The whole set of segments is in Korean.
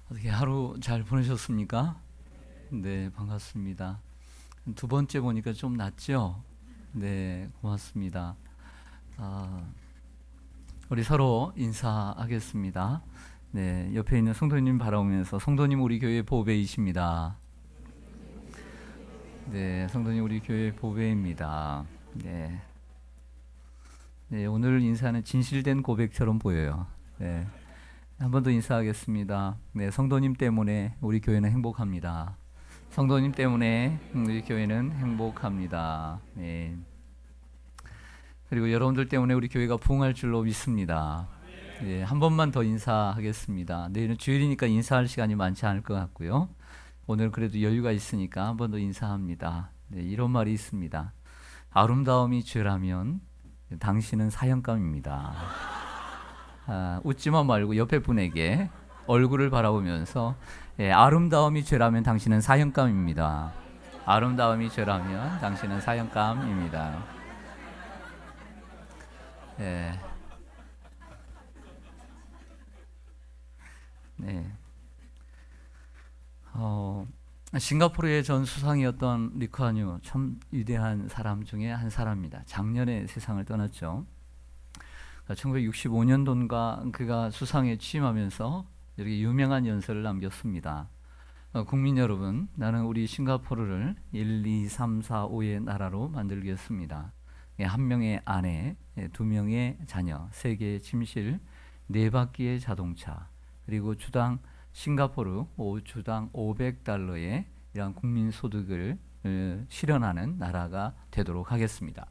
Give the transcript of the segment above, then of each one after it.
어떻게 하루 잘 보내셨습니까? 네, 반갑습니다. 두 번째 보니까 좀 낫죠? 네, 고맙습니다. 아, 우리 서로 인사하겠습니다. 네, 옆에 있는 성도님 바라보면서 성도님 우리 교회 보배이십니다. 네, 성도님 우리 교회 보배입니다. 네, 네, 오늘 인사는 진실된 고백처럼 보여요. 네, 한 번 더 인사하겠습니다. 네, 성도님 때문에 우리 교회는 행복합니다. 성도님 때문에 우리 교회는 행복합니다. 네. 그리고 여러분들 때문에 우리 교회가 부흥할 줄로 믿습니다. 예, 한 번만 더 인사하겠습니다. 내일은 주일이니까 인사할 시간이 많지 않을 것 같고요. 오늘 그래도 여유가 있으니까 한 번 더 인사합니다. 네, 이런 말이 있습니다. 아름다움이 죄라면 당신은 사형감입니다. 웃지만 말고 옆에 분에게 얼굴을 바라보면서 아름다움이 죄라면 당신은 사형감입니다. 아름다움이 죄라면 당신은 사형감입니다. 예, 네. 어, 싱가포르의 전 수상이었던 리쿠아뉴 참 위대한 사람 중에 한 사람입니다. 작년에 세상을 떠났죠. 1965년도인가 그가 수상에 취임하면서 이렇게 유명한 연설을 남겼습니다. 국민 여러분, 나는 우리 싱가포르를 1, 2, 3, 4, 5의 나라로 만들겠습니다. 한 명의 아내, 두 명의 자녀, 세 개의 침실, 네 바퀴의 자동차, 그리고 주당 싱가포르 주당 500달러의 이러한 국민 소득을 실현하는 나라가 되도록 하겠습니다.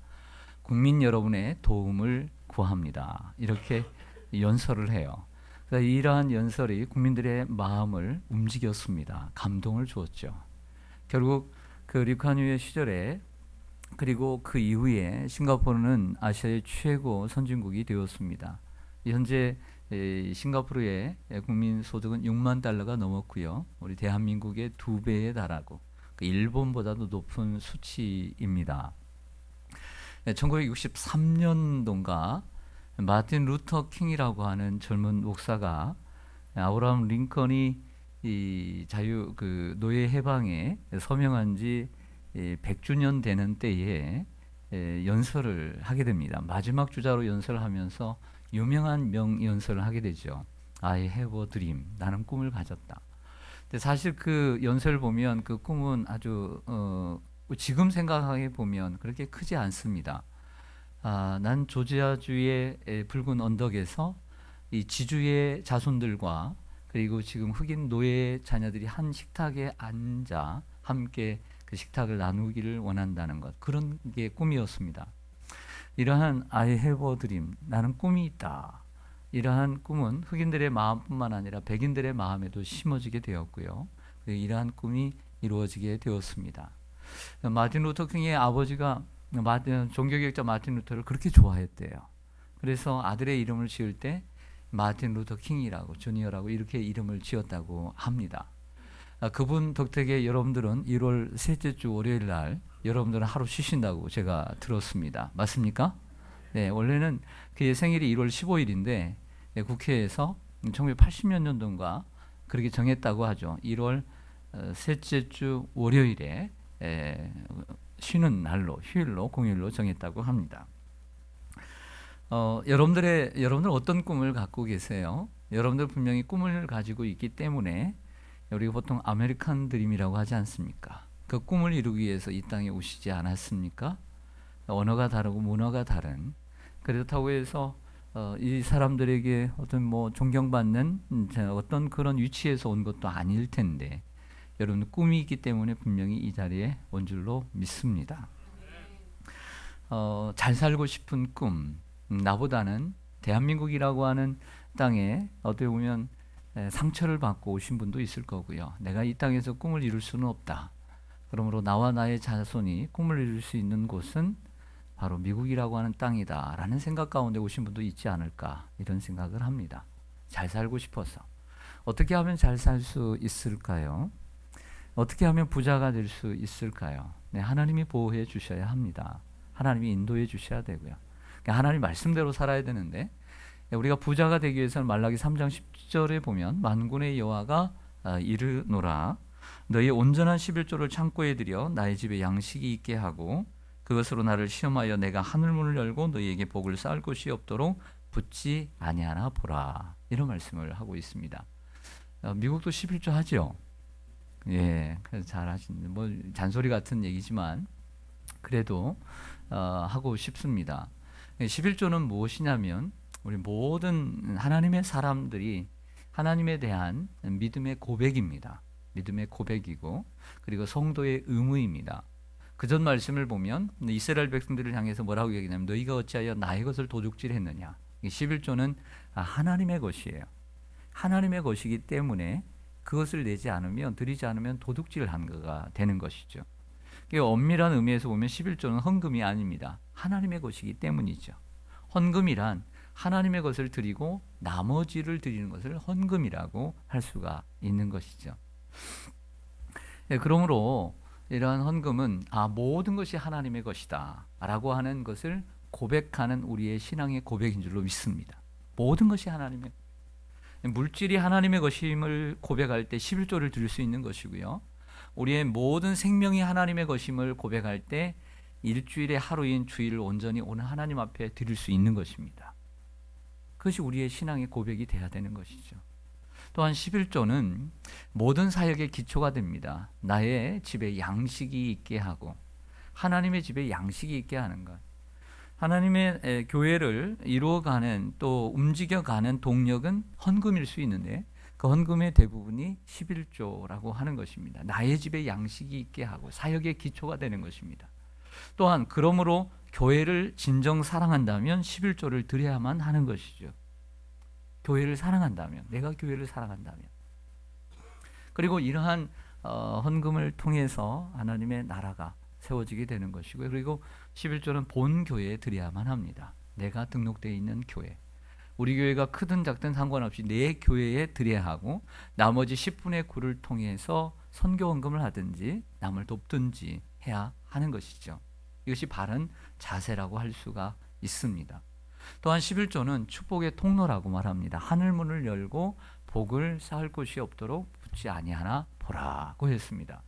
국민 여러분의 도움을 구합니다. 이렇게 연설을 해요. 그러니까 이러한 연설이 국민들의 마음을 움직였습니다. 감동을 주었죠. 결국 그 리쿠아니오의 시절에 그리고 그 이후에 싱가포르는 아시아의 최고 선진국이 되었습니다. 현재 싱가포르의 국민 소득은 6만 달러가 넘었고요. 우리 대한민국의 2배에 달하고 일본보다도 높은 수치입니다. 1963년도인가 마틴 루터 킹이라고 하는 젊은 목사가 아브라함 링컨이 이 자유 그 노예 해방에 서명한 지 100주년 되는 때에 연설을 하게 됩니다. 마지막 주자로 연설을 하면서 유명한 명연설을 하게 되죠. I have a dream. 나는 꿈을 가졌다. 근데 사실 그 연설을 보면 그 꿈은 아주 지금 생각해 보면 그렇게 크지 않습니다. 난 조지아주의 붉은 언덕에서 이 지주의 자손들과 그리고 지금 흑인 노예 자녀들이 한 식탁에 앉아 함께 그 식탁을 나누기를 원한다는 것. 그런 게 꿈이었습니다. 이러한 I have a dream, 나는 꿈이 있다. 이러한 꿈은 흑인들의 마음뿐만 아니라 백인들의 마음에도 심어지게 되었고요. 이러한 꿈이 이루어지게 되었습니다. 마틴 루터 킹의 아버지가 종교개혁자 마틴 루터를 그렇게 좋아했대요. 그래서 아들의 이름을 지을 때 마틴 루터 킹이라고 주니어라고 이렇게 이름을 지었다고 합니다. 그분 덕택에 여러분들은 1월 셋째 주 월요일 날 여러분들은 하루 쉬신다고 제가 들었습니다. 맞습니까? 네, 원래는 그의 생일이 1월 15일인데 국회에서 1980년 년도인가 그렇게 정했다고 하죠. 1월 셋째 주 월요일에 쉬는 날로 휴일로 공휴일로 정했다고 합니다. 여러분들 어떤 꿈을 갖고 계세요? 여러분들 분명히 꿈을 가지고 있기 때문에 우리가 보통 아메리칸 드림이라고 하지 않습니까? 그 꿈을 이루기 위해서 이 땅에 오시지 않았습니까? 언어가 다르고 문화가 다른 그렇다고 해서 이 사람들에게 어떤 뭐 존경받는 어떤 그런 위치에서 온 것도 아닐 텐데 여러분 꿈이 있기 때문에 분명히 이 자리에 온 줄로 믿습니다. 잘 살고 싶은 꿈, 나보다는 대한민국이라고 하는 땅에 어떻게 보면 상처를 받고 오신 분도 있을 거고요. 내가 이 땅에서 꿈을 이룰 수는 없다. 그러므로 나와 나의 자손이 꿈을 이룰 수 있는 곳은 바로 미국이라고 하는 땅이다 라는 생각 가운데 오신 분도 있지 않을까 이런 생각을 합니다. 잘 살고 싶어서. 어떻게 하면 잘 살 수 있을까요? 어떻게 하면 부자가 될 수 있을까요? 네, 하나님이 보호해 주셔야 합니다. 하나님이 인도해 주셔야 되고요. 그러니까 하나님 말씀대로 살아야 되는데 우리가 부자가 되기 위해서는 말라기 3장 10절에 보면 만군의 여호와가 이르노라. 너희 온전한 11조를 창고에 들여 나의 집에 양식이 있게 하고 그것으로 나를 시험하여 내가 하늘문을 열고 너희에게 복을 쌓을 곳이 없도록 붙지 아니하나 보라. 이런 말씀을 하고 있습니다. 미국도 11조 하죠. 예, 그래서 잘 하시는 뭐 잔소리 같은 얘기지만 그래도 하고 싶습니다. 11조는 무엇이냐면 우리 모든 하나님의 사람들이 하나님에 대한 믿음의 고백입니다. 믿음의 고백이고 그리고 성도의 의무입니다. 그전 말씀을 보면 이스라엘 백성들을 향해서 뭐라고 얘기하냐면 너희가 어찌하여 나의 것을 도둑질했느냐. 11조는 하나님의 것이에요. 하나님의 것이기 때문에 그것을 내지 않으면 드리지 않으면 도둑질한 거가 되는 것이죠. 엄밀한 의미에서 보면 11조는 헌금이 아닙니다. 하나님의 것이기 때문이죠. 헌금이란 하나님의 것을 드리고 나머지를 드리는 것을 헌금이라고 할 수가 있는 것이죠. 그러므로 이러한 헌금은 모든 것이 하나님의 것이다 라고 하는 것을 고백하는 우리의 신앙의 고백인 줄로 믿습니다. 모든 것이 하나님의, 물질이 하나님의 것임을 고백할 때 11조를 드릴 수 있는 것이고요. 우리의 모든 생명이 하나님의 것임을 고백할 때 일주일의 하루인 주일을 온전히 오늘 하나님 앞에 드릴 수 있는 것입니다. 그것이 우리의 신앙의 고백이 돼야 되는 것이죠. 또한 11조는 모든 사역의 기초가 됩니다. 나의 집에 양식이 있게 하고 하나님의 집에 양식이 있게 하는 것. 하나님의 교회를 이루어가는 또 움직여가는 동력은 헌금일 수 있는데 그 헌금의 대부분이 11조라고 하는 것입니다. 나의 집에 양식이 있게 하고 사역의 기초가 되는 것입니다. 또한 그러므로 교회를 진정 사랑한다면 11조를 드려야만 하는 것이죠. 교회를 사랑한다면, 내가 교회를 사랑한다면. 그리고 이러한 헌금을 통해서 하나님의 나라가 세워지게 되는 것이고요. 그리고 11조는 본 교회에 드려야만 합니다. 내가 등록되어 있는 교회. 우리 교회가 크든 작든 상관없이 내 교회에 드려야 하고 나머지 10분의 9를 통해서 선교 헌금을 하든지 남을 돕든지 해야 하는 것이죠. 이것이 바른 자세라고 할 수가 있습니다. 또한 11조는 축복의 통로라고 말합니다. 하늘문을 열고 복을 쌓을 곳이 없도록 붙지 아니하나 보라고 했습니다.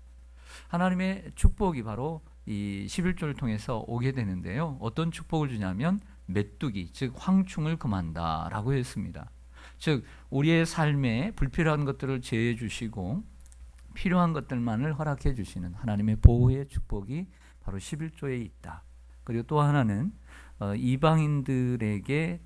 하나님의 축복이 바로 이 11조를 통해서 오게 되는데요. 어떤 축복을 주냐면 메뚜기, 즉 황충을 금한다라고 했습니다. 즉 우리의 삶에 불필요한 것들을 제해 주시고 필요한 것들만을 허락해 주시는 하나님의 보호의 축복이 바로 11조에 있다. 그리고 또 하나는 이방인들에게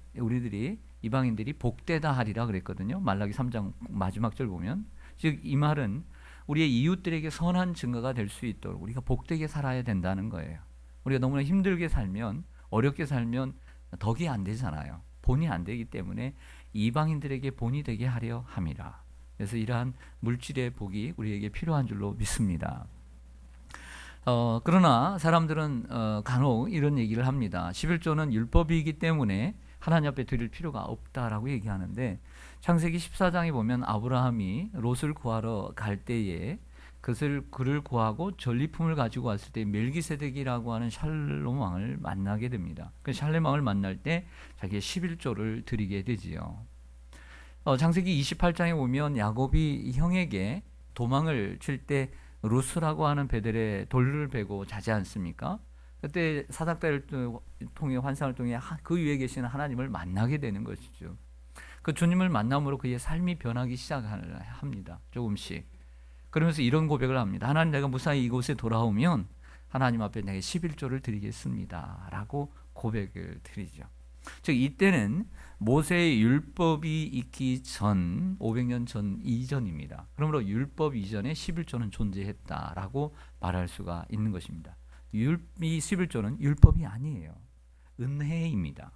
이방인들이 복되다 하리라 그랬거든요. 말라기 3장 마지막 절 보면 즉 이 말은 우리의 이웃들에게 선한 증거가 될 수 있도록 우리가 복되게 살아야 된다는 거예요. 우리가 너무나 힘들게 살면 어렵게 살면 덕이 안 되잖아요. 본이 안 되기 때문에 이방인들에게 본이 되게 하려 함이라. 그래서 이러한 물질의 복이 우리에게 필요한 줄로 믿습니다. 그러나 사람들은 간혹 이런 얘기를 합니다. 11조는 율법이기 때문에 하나님 앞에 드릴 필요가 없다라고 얘기하는데 창세기 14장에 보면 아브라함이 롯을 구하러 갈 때에 그를 구하고 전리품을 가지고 왔을 때 멜기세덱이라고 하는 샬롬 왕을 만나게 됩니다. 그 샬롬 왕을 만날 때 자기의 11조를 드리게 되지요. 창세기 28장에 보면 야곱이 형에게 도망을 칠 때 루스라고 하는 베델에 돌을 베고 자지 않습니까? 그때 사닥다리를 통해 환상을 통해 그 위에 계시는 하나님을 만나게 되는 것이죠. 그 주님을 만남으로 그의 삶이 변하기 시작합니다. 조금씩. 그러면서 이런 고백을 합니다. 하나님, 내가 무사히 이곳에 돌아오면 하나님 앞에 내게 11조를 드리겠습니다 라고 고백을 드리죠. 즉 이때는 모세의 율법이 있기 전 500년 전 이전입니다. 그러므로 율법 이전에 11조는 존재했다라고 말할 수가 있는 것입니다. 이 11조는 율법이 아니에요. 은혜입니다.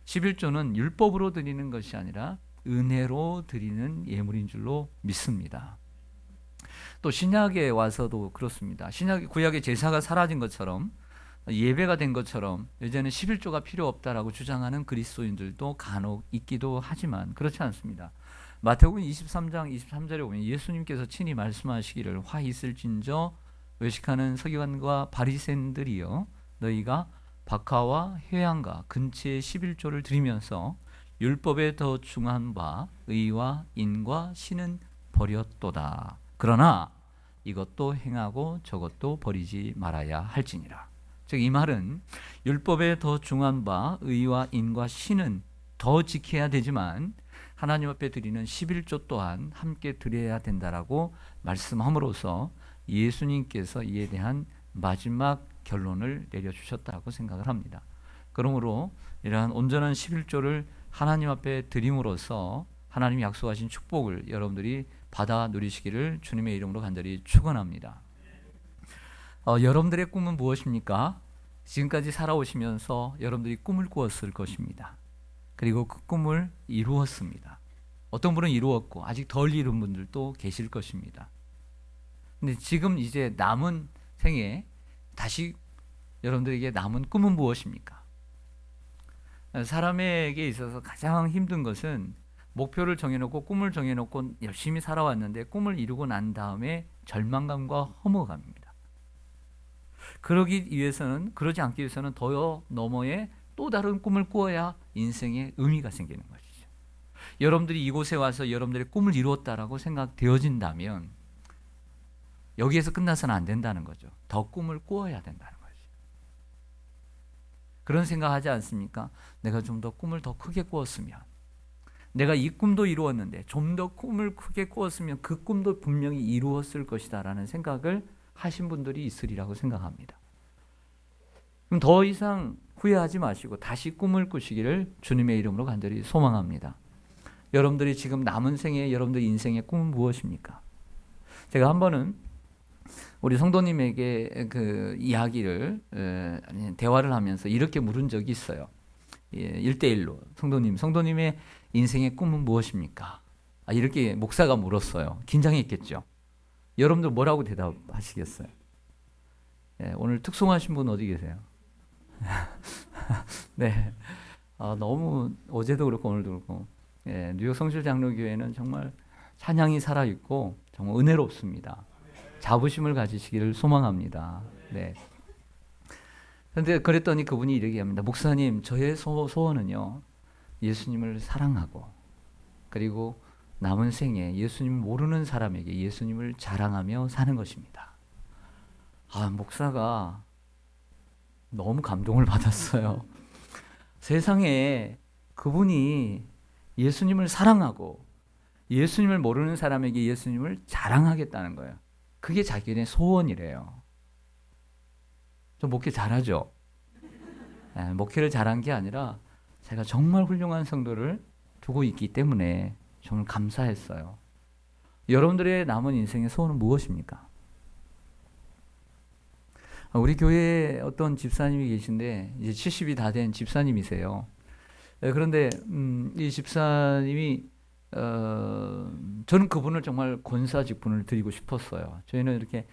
11조는 율법으로 드리는 것이 아니라 은혜로 드리는 예물인 줄로 믿습니다. 또 신약에 와서도 그렇습니다. 구약의 제사가 사라진 것처럼 예배가 된 것처럼 이제는 11조가 필요 없다라고 주장하는 그리스도인들도 간혹 있기도 하지만 그렇지 않습니다. 마태복음 23장 23절에 보면 예수님께서 친히 말씀하시기를 화 있을진저 외식하는 서기관과 바리새인들이여 너희가 박하와 회양과 근치의 11조를 드리면서 율법에 더 중한 바 의와 인과 신은 버렸도다. 그러나 이것도 행하고 저것도 버리지 말아야 할지니라. 즉 이 말은 율법에 더 중한 바 의와 인과 신은 더 지켜야 되지만 하나님 앞에 드리는 11조 또한 함께 드려야 된다라고 말씀함으로써 예수님께서 이에 대한 마지막 결론을 내려주셨다고 생각을 합니다. 그러므로 이러한 온전한 11조를 하나님 앞에 드림으로써 하나님이 약속하신 축복을 여러분들이 받아 누리시기를 주님의 이름으로 간절히 축원합니다. 여러분들의 꿈은 무엇입니까? 지금까지 살아오시면서 여러분들이 꿈을 꾸었을 것입니다. 그리고 그 꿈을 이루었습니다. 어떤 분은 이루었고 아직 덜 이룬 분들도 계실 것입니다. 근데 지금 이제 남은 생에 다시 여러분들에게 남은 꿈은 무엇입니까? 사람에게 있어서 가장 힘든 것은 목표를 정해놓고 꿈을 정해놓고 열심히 살아왔는데 꿈을 이루고 난 다음에 절망감과 허무감입니다. 그러지 않기 위해서는 더 너머에 또 다른 꿈을 꾸어야 인생에 의미가 생기는 것이죠. 여러분들이 이곳에 와서 여러분들의 꿈을 이루었다라고 생각되어진다면 여기에서 끝나서는 안 된다는 거죠. 더 꿈을 꾸어야 된다는 거죠. 그런 생각하지 않습니까? 내가 좀 더 꿈을 더 크게 꾸었으면, 내가 이 꿈도 이루었는데 좀 더 꿈을 크게 꾸었으면 그 꿈도 분명히 이루었을 것이다 라는 생각을 하신 분들이 있으리라고 생각합니다. 그럼 더 이상 후회하지 마시고 다시 꿈을 꾸시기를 주님의 이름으로 간절히 소망합니다. 여러분들이 지금 남은 생에 여러분들 인생의 꿈은 무엇입니까? 제가 한 번은 우리 성도님에게 그 이야기를 대화를 하면서 이렇게 물은 적이 있어요. 1대1로 성도님의 인생의 꿈은 무엇입니까? 이렇게 목사가 물었어요. 긴장했겠죠. 여러분들 뭐라고 대답하시겠어요? 오늘 특송하신 분 어디 계세요? 네, 너무 어제도 그렇고 오늘도 그렇고 뉴욕 성실장로교회는 정말 찬양이 살아있고 정말 은혜롭습니다. 자부심을 가지시기를 소망합니다. 네. 그런데 그랬더니 그분이 이렇게 합니다. 목사님, 저의 소원은요, 예수님을 사랑하고 그리고 남은 생에 예수님을 모르는 사람에게 예수님을 자랑하며 사는 것입니다. 목사가 너무 감동을 받았어요. 세상에 그분이 예수님을 사랑하고 예수님을 모르는 사람에게 예수님을 자랑하겠다는 거예요. 그게 자기네 소원이래요. 저 목회 잘하죠? 목회를 잘한 게 아니라 제가 정말 훌륭한 성도를 두고 있기 때문에 정말 감사했어요. 여러분들의 남은 인생의 소원은 무엇입니까? 우리 교회에 어떤 집사님이 계신데 이제 70이 다 된 집사님이세요. 그런데 이 집사님이 저는 그분을 정말 권사 직분을 드리고 싶었어요. 저희는 이렇게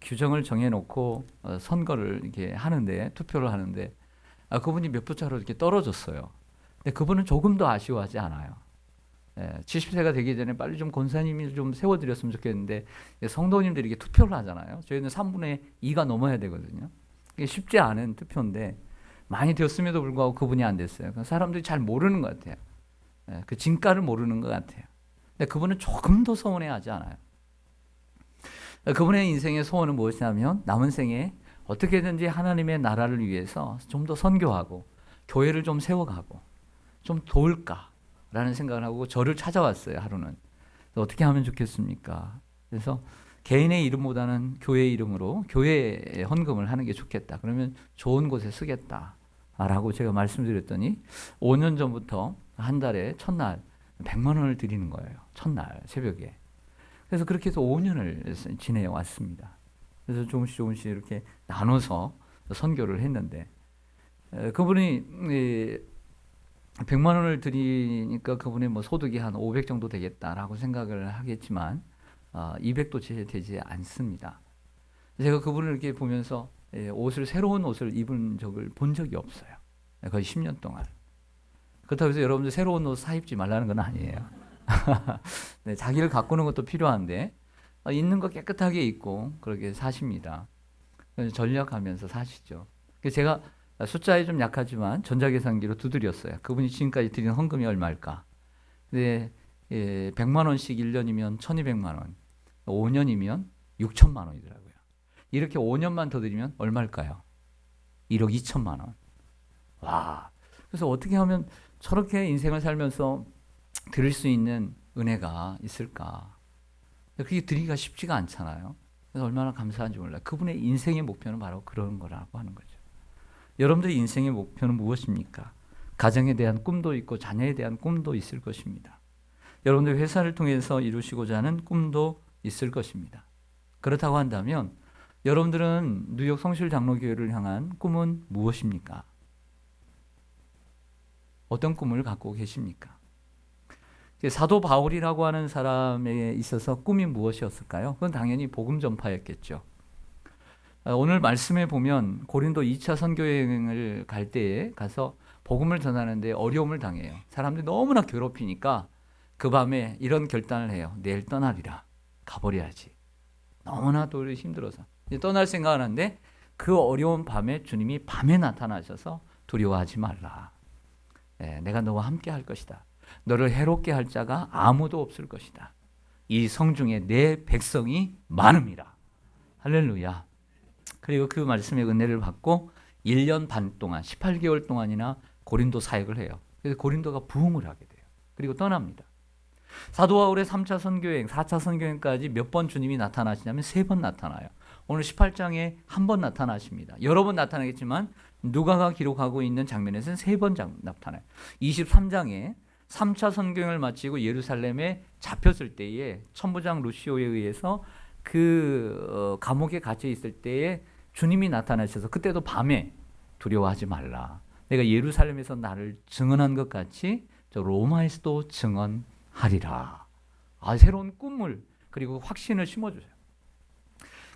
규정을 정해놓고 선거를 이렇게 하는데 투표를 하는데 그분이 몇 표 차로 이렇게 떨어졌어요. 근데 그분은 조금도 아쉬워하지 않아요. 70세가 되기 전에 빨리 좀 권사님이 좀 세워드렸으면 좋겠는데 성도님들이 이렇게 투표를 하잖아요. 저희는 3분의 2가 넘어야 되거든요. 이게 쉽지 않은 투표인데 많이 되었음에도 불구하고 그분이 안 됐어요. 사람들이 잘 모르는 것 같아요. 그 진가를 모르는 것 같아요. 근데 그분은 조금도 서운해하지 않아요. 그분의 인생의 소원은 무엇이냐면 남은 생에 어떻게든지 하나님의 나라를 위해서 좀 더 선교하고 교회를 좀 세워가고 좀 도울까라는 생각을 하고 저를 찾아왔어요. 하루는. 어떻게 하면 좋겠습니까? 그래서 개인의 이름보다는 교회 이름으로 교회에 헌금을 하는 게 좋겠다. 그러면 좋은 곳에 쓰겠다라고 제가 말씀드렸더니 5년 전부터 한 달에 첫날 100만 원을 드리는 거예요. 첫날 새벽에. 그래서 그렇게 해서 5년을 지내어 왔습니다. 그래서 조금씩 이렇게 나눠서 선교를 했는데 그분이 100만 원을 드리니까 그분의 뭐 소득이 한 500 정도 되겠다라고 생각을 하겠지만 200도 되지 않습니다. 제가 그분을 이렇게 보면서 새로운 옷을 입은 적을 본 적이 없어요. 거의 10년 동안. 그렇다고 해서 여러분들 새로운 옷 사입지 말라는 건 아니에요. 네, 자기를 가꾸는 것도 필요한데 있는 거 깨끗하게 입고 그렇게 사십니다. 전략하면서 사시죠. 제가 숫자에 좀 약하지만 전자계산기로 두드렸어요. 그분이 지금까지 드린 헌금이 얼마일까? 근데 100만 원씩 1년이면 1200만 원, 5년이면 6천만 원이더라고요. 이렇게 5년만 더 드리면 얼마일까요? 1억 2천만 원. 와, 그래서 어떻게 하면 저렇게 인생을 살면서 드릴 수 있는 은혜가 있을까? 그게 드리기가 쉽지가 않잖아요. 그래서 얼마나 감사한지 몰라요. 그분의 인생의 목표는 바로 그런 거라고 하는 거죠. 여러분들의 인생의 목표는 무엇입니까? 가정에 대한 꿈도 있고 자녀에 대한 꿈도 있을 것입니다. 여러분들 회사를 통해서 이루시고자 하는 꿈도 있을 것입니다. 그렇다고 한다면 여러분들은 뉴욕 성실 장로교회를 향한 꿈은 무엇입니까? 어떤 꿈을 갖고 계십니까? 사도 바울이라고 하는 사람에 있어서 꿈이 무엇이었을까요? 그건 당연히 복음 전파였겠죠. 오늘 말씀에 보면 고린도 2차 선교여행을 갈 때에 가서 복음을 전하는데 어려움을 당해요. 사람들이 너무나 괴롭히니까 그 밤에 이런 결단을 해요. 내일 떠나리라. 가버려야지. 너무나도 힘들어서 이제 떠날 생각을 하는데 그 어려운 밤에 주님이 밤에 나타나셔서 두려워하지 말라. 내가 너와 함께 할 것이다. 너를 해롭게 할 자가 아무도 없을 것이다. 이 성중에 내 백성이 많음이라. 할렐루야. 그리고 그 말씀의 은혜를 받고 1년 반 동안 18개월 동안이나 고린도 사역을 해요. 그래서 고린도가 부흥을 하게 돼요. 그리고 떠납니다. 사도 바울의 3차 선교여행, 4차 선교여행까지 몇 번 주님이 나타나시냐면 3번 나타나요. 오늘 18장에 한 번 나타나십니다. 여러 번 나타나겠지만 누가가 기록하고 있는 장면에서는 3번 나타나요. 23장에 3차 선교여행을 마치고 예루살렘에 잡혔을 때에 천부장 루시오에 의해서 그 감옥에 갇혀 있을 때에 주님이 나타나셔서 그때도 밤에 두려워하지 말라. 내가 예루살렘에서 나를 증언한 것 같이 저 로마에서도 증언하리라. 새로운 꿈을 그리고 확신을 심어주세요.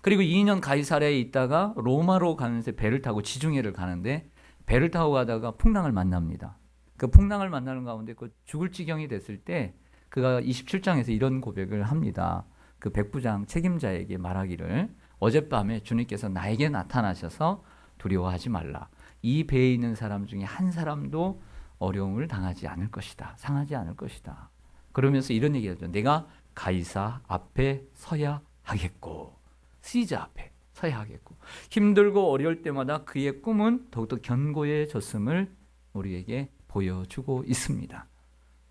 그리고 2년 가이사랴에 있다가 로마로 가면서 배를 타고 지중해를 가는데 배를 타고 가다가 풍랑을 만납니다. 그 풍랑을 만나는 가운데 그 죽을 지경이 됐을 때 그가 27장에서 이런 고백을 합니다. 그 백부장 책임자에게 말하기를 어젯밤에 주님께서 나에게 나타나셔서 두려워하지 말라. 이 배에 있는 사람 중에 한 사람도 어려움을 당하지 않을 것이다. 상하지 않을 것이다. 그러면서 이런 얘기하죠. 내가 가이사 앞에 서야 하겠고 시자 앞에 서야 하겠고 힘들고 어려울 때마다 그의 꿈은 더욱더 견고해졌음을 우리에게 보여주고 있습니다.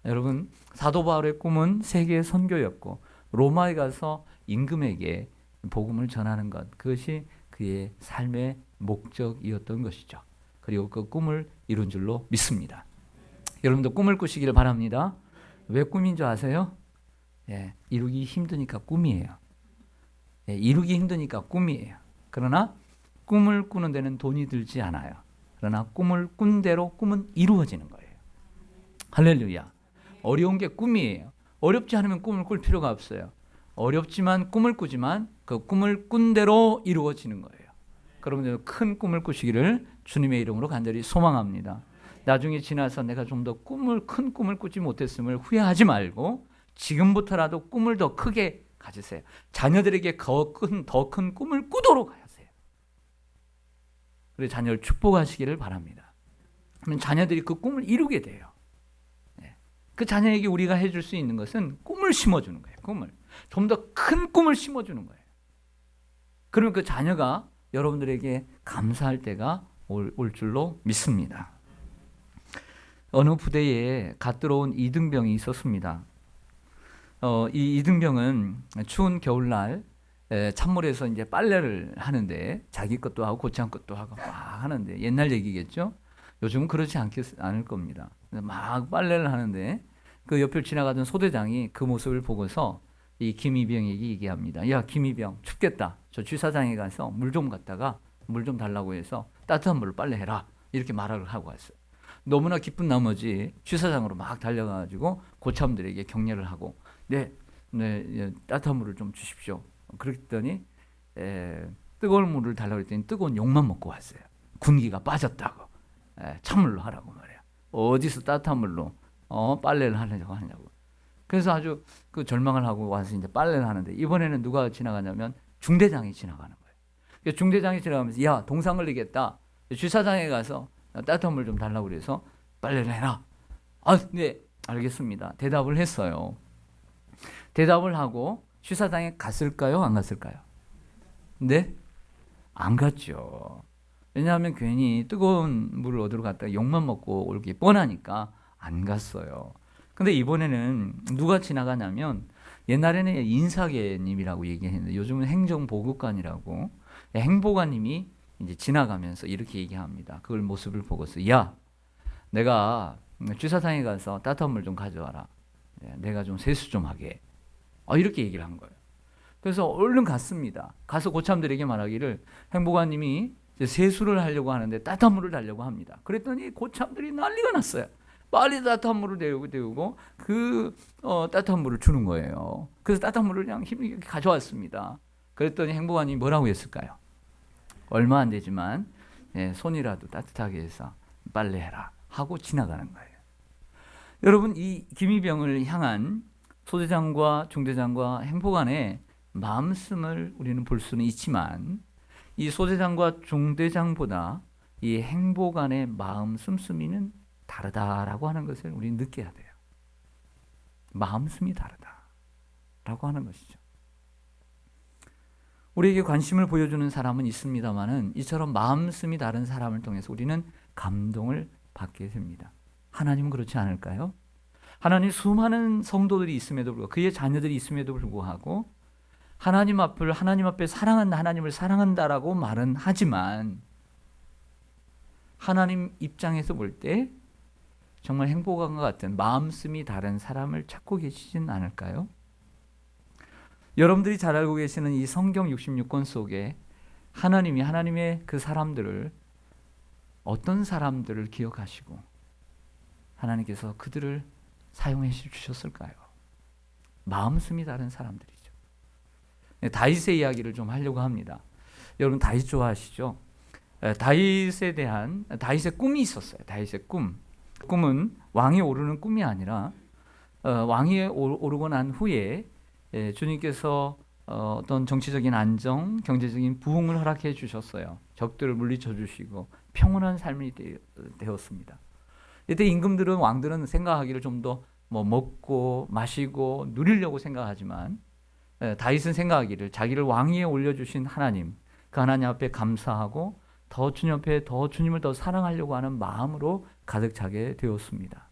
여러분 사도 바울의 꿈은 세계 선교였고 로마에 가서 임금에게 복음을 전하는 것 그것이 그의 삶의 목적이었던 것이죠. 그리고 그 꿈을 이룬 줄로 믿습니다. 여러분도 꿈을 꾸시기를 바랍니다. 왜 꿈인 줄 아세요? 이루기 힘드니까 꿈이에요. 이루기 힘드니까 꿈이에요. 그러나 꿈을 꾸는 데는 돈이 들지 않아요. 그러나 꿈을 꾼 대로 꿈은 이루어지는 거예요. 할렐루야. 어려운 게 꿈이에요. 어렵지 않으면 꿈을 꿀 필요가 없어요. 어렵지만 꿈을 꾸지만 그 꿈을 꾼 대로 이루어지는 거예요. 여러분들 큰 꿈을 꾸시기를 주님의 이름으로 간절히 소망합니다. 나중에 지나서 내가 좀 더 큰 꿈을 꾸지 못했음을 후회하지 말고 지금부터라도 꿈을 더 크게 가지세요. 자녀들에게 더 큰 꿈을 꾸도록 하세요. 그래서 자녀를 축복하시기를 바랍니다. 그러면 자녀들이 그 꿈을 이루게 돼요. 그 자녀에게 우리가 해줄 수 있는 것은 꿈을 심어주는 거예요. 꿈을. 좀 더 큰 꿈을 심어주는 거예요. 그러면 그 자녀가 여러분들에게 감사할 때가 올 줄로 믿습니다. 어느 부대에 갓 들어온 이등병이 있었습니다. 이 이등병은 추운 겨울날 찬물에서 이제 빨래를 하는데 자기 것도 하고 고참 것도 하고 막 하는데 옛날 얘기겠죠? 요즘은 그렇지 않을 겁니다. 막 빨래를 하는데 그 옆을 지나가던 소대장이 그 모습을 보고서 이 김이병에게 얘기합니다. 야 김이병 춥겠다. 저 주사장에 가서 물 좀 갖다가 물 좀 달라고 해서 따뜻한 물로 빨래해라. 이렇게 말을 하고 왔어요. 너무나 기쁜 나머지 주사장으로 막 달려가지고 고참들에게 격려를 하고 네, 따뜻한 물을 좀 주십시오. 그랬더니 뜨거운 물을 달라고 했더니 뜨거운 욕만 먹고 왔어요. 군기가 빠졌다고. 찬물로 하라고 말이야. 어디서 따뜻한 물로 빨래를 하려고 하냐고. 그래서 아주 그 절망을 하고 와서 이제 빨래를 하는데 이번에는 누가 지나가냐면 중대장이 지나가는 거예요. 중대장이 지나가면서 야 동상 걸리겠다. 주사장에 가서 따뜻한 물 좀 달라고 그래서 빨래를 해라. 네 알겠습니다. 대답을 했어요. 대답을 하고 취사장에 갔을까요? 안 갔을까요? 네? 안 갔죠. 왜냐하면 괜히 뜨거운 물을 얻으러 갔다가 욕만 먹고 올 게 뻔하니까 안 갔어요. 근데 이번에는 누가 지나가냐면 옛날에는 인사계님이라고 얘기했는데 요즘은 행정보급관이라고 행보관님이 이제 지나가면서 이렇게 얘기합니다. 그걸 모습을 보고서 야, 내가 주차장에 가서 따뜻한 물 좀 가져와라. 내가 좀 세수 좀 하게. 이렇게 얘기를 한 거예요. 그래서 얼른 갔습니다. 가서 고참들에게 말하기를 행보관님이 세수를 하려고 하는데 따뜻한 물을 달려고 합니다. 그랬더니 고참들이 난리가 났어요. 빨리 따뜻한 물을 데우고 그 따뜻한 물을 주는 거예요. 그래서 따뜻한 물을 그냥 힘있게 가져왔습니다. 그랬더니 행보관님이 뭐라고 했을까요? 얼마 안 되지만 손이라도 따뜻하게 해서 빨래해라 하고 지나가는 거예요. 여러분, 이 김이병을 향한 소대장과 중대장과 행보관의 마음씀을 우리는 볼 수는 있지만 이 소대장과 중대장보다 이 행보관의 마음 씀씀이는 다르다라고 하는 것을 우리는 느껴야 돼요. 마음씀이 다르다라고 하는 것이죠. 우리에게 관심을 보여주는 사람은 있습니다만은 이처럼 마음씀이 다른 사람을 통해서 우리는 감동을 받게 됩니다. 하나님은 그렇지 않을까요? 하나님 수많은 성도들이 있음에도 불구하고 그의 자녀들이 있음에도 불구하고 하나님 앞에 사랑한다, 하나님을 사랑한다라고 말은 하지만 하나님 입장에서 볼 때 정말 행복한과 같은 마음씀이 다른 사람을 찾고 계시진 않을까요? 여러분들이 잘 알고 계시는 이 성경 66권 속에 하나님이 하나님의 그 사람들을 어떤 사람들을 기억하시고 하나님께서 그들을 사용해 주셨을까요? 마음씀이 다른 사람들이죠. 다윗의 이야기를 좀 하려고 합니다. 여러분 다윗 좋아하시죠? 다윗의 꿈이 있었어요. 다윗의 꿈은 왕이 오르는 꿈이 아니라 왕이 오르고 난 후에 주님께서 어떤 정치적인 안정, 경제적인 부흥을 허락해 주셨어요. 적들을 물리쳐 주시고 평온한 삶이 되었습니다. 이때 임금들은 왕들은 생각하기를 좀 더 먹고 마시고 누리려고 생각하지만 다윗은 생각하기를 자기를 왕위에 올려주신 하나님, 그 하나님 앞에 감사하고 더 주님 앞에 주님을 더 사랑하려고 하는 마음으로 가득 차게 되었습니다.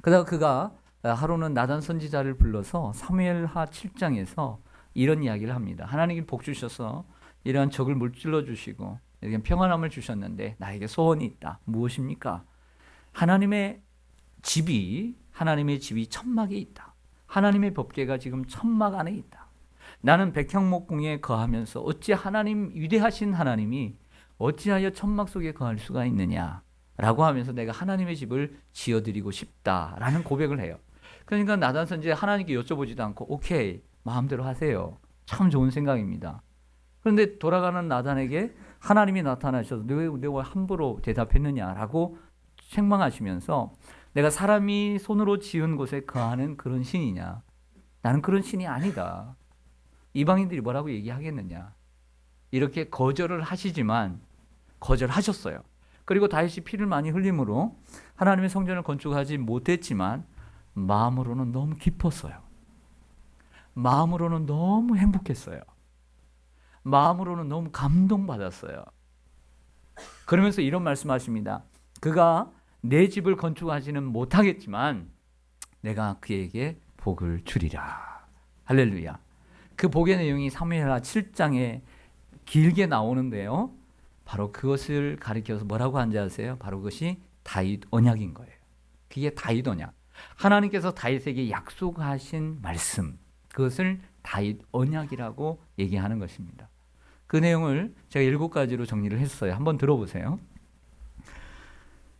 그러다가 그가 하루는 나단 선지자를 불러서 사무엘하 7장에서 이런 이야기를 합니다. 하나님이 복 주셔서 이러한 적을 물질러 주시고 이렇게 평안함을 주셨는데 나에게 소원이 있다. 무엇입니까? 하나님의 집이 천막에 있다. 하나님의 법궤가 지금 천막 안에 있다. 나는 백향목궁에 거하면서 어찌 위대하신 하나님이 어찌하여 천막 속에 거할 수가 있느냐 라고 하면서 내가 하나님의 집을 지어드리고 싶다라는 고백을 해요. 그러니까 나단 선지자 하나님께 여쭤보지도 않고 오케이 마음대로 하세요. 참 좋은 생각입니다. 그런데 돌아가는 나단에게 하나님이 나타나셔서 내가 함부로 대답했느냐라고 책망하시면서 내가 사람이 손으로 지은 곳에 거하는 그런 신이냐? 나는 그런 신이 아니다. 이방인들이 뭐라고 얘기하겠느냐? 이렇게 거절을 하시지만 거절하셨어요. 그리고 다윗이 피를 많이 흘림으로 하나님의 성전을 건축하지 못했지만 마음으로는 너무 기뻤어요. 마음으로는 너무 행복했어요. 마음으로는 너무 감동받았어요. 그러면서 이런 말씀하십니다. 그가 내 집을 건축하지는 못하겠지만 내가 그에게 복을 주리라. 할렐루야. 그 복의 내용이 사무엘하 7장에 길게 나오는데요. 바로 그것을 가리켜서 뭐라고 하는지 아세요? 바로 그것이 다윗 언약인 거예요. 그게 다윗 언약. 하나님께서 다윗에게 약속하신 말씀, 그것을 다윗 언약이라고 얘기하는 것입니다. 그 내용을 제가 7가지로 정리를 했어요. 한번 들어보세요.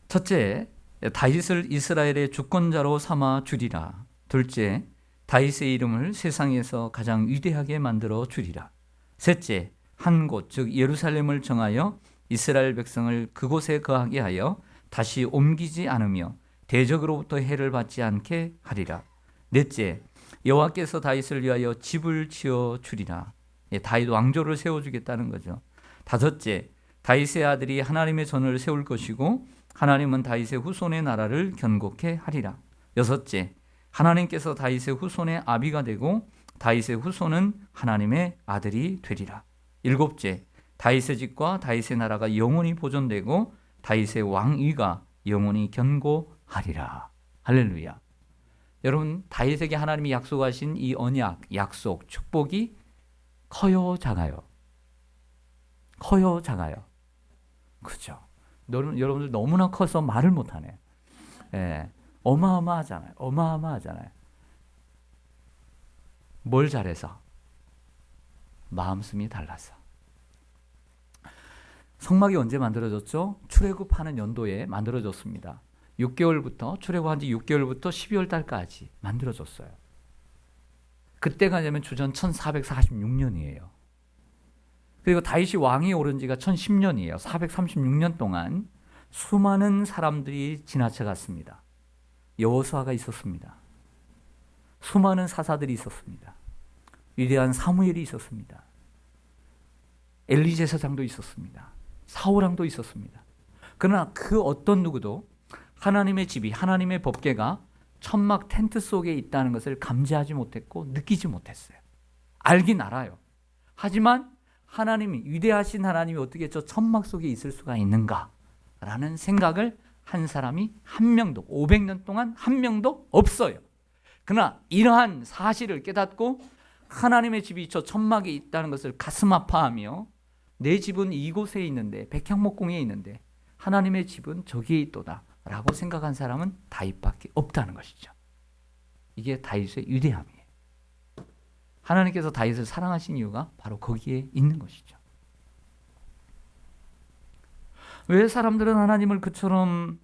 첫째, 다윗을 이스라엘의 주권자로 삼아 주리라. 둘째, 다윗의 이름을 세상에서 가장 위대하게 만들어 주리라. 셋째, 한 곳, 즉 예루살렘을 정하여 이스라엘 백성을 그곳에 거하게 하여 다시 옮기지 않으며 대적으로부터 해를 받지 않게 하리라. 넷째, 여호와께서 다윗을 위하여 집을 지어 주리라. 다윗 왕조를 세워주겠다는 거죠. 다섯째, 다윗의 아들이 하나님의 전을 세울 것이고 하나님은 다윗의 후손의 나라를 견고케 하리라. 여섯째, 하나님께서 다윗의 후손의 아비가 되고 다윗의 후손은 하나님의 아들이 되리라. 일곱째, 다윗의 집과 다윗의 나라가 영원히 보존되고 다윗의 왕위가 영원히 견고하리라. 할렐루야. 여러분, 다윗에게 하나님이 약속하신 이 언약, 약속, 축복이 커요, 작아요? 커요, 작아요? 그죠? 여러분들 너무나 커서 말을 못하네. 예, 어마어마하잖아요. 어마어마하잖아요. 뭘 잘해서? 마음씀이 달라서. 성막이 언제 만들어졌죠? 출애굽하는 연도에 만들어졌습니다. 6개월부터 출애굽한 지 6개월부터 12월 달까지 만들어졌어요. 그때가 되면 주전 1446년이에요. 그리고 다윗이 왕이 오른 지가 1010년이에요. 436년 동안 수많은 사람들이 지나쳐갔습니다. 여호수아가 있었습니다. 수많은 사사들이 있었습니다. 위대한 사무엘이 있었습니다. 엘리 제사장도 있었습니다. 사울왕도 있었습니다. 그러나 그 어떤 누구도 하나님의 집이, 하나님의 법궤가 천막 텐트 속에 있다는 것을 감지하지 못했고 느끼지 못했어요. 알긴 알아요. 하지만 하나님이, 위대하신 하나님이 어떻게 저 천막 속에 있을 수가 있는가라는 생각을 한 사람이 한 명도, 500년 동안 한 명도 없어요. 그러나 이러한 사실을 깨닫고 하나님의 집이 저 천막에 있다는 것을 가슴 아파하며 내 집은 이곳에 있는데, 백향목공에 있는데 하나님의 집은 저기에 있도다 라고 생각한 사람은 다윗밖에 없다는 것이죠. 이게 다윗의 위대함이에요. 하나님께서 다윗을 사랑하신 이유가 바로 거기에 있는 것이죠. 왜 사람들은 하나님을 그처럼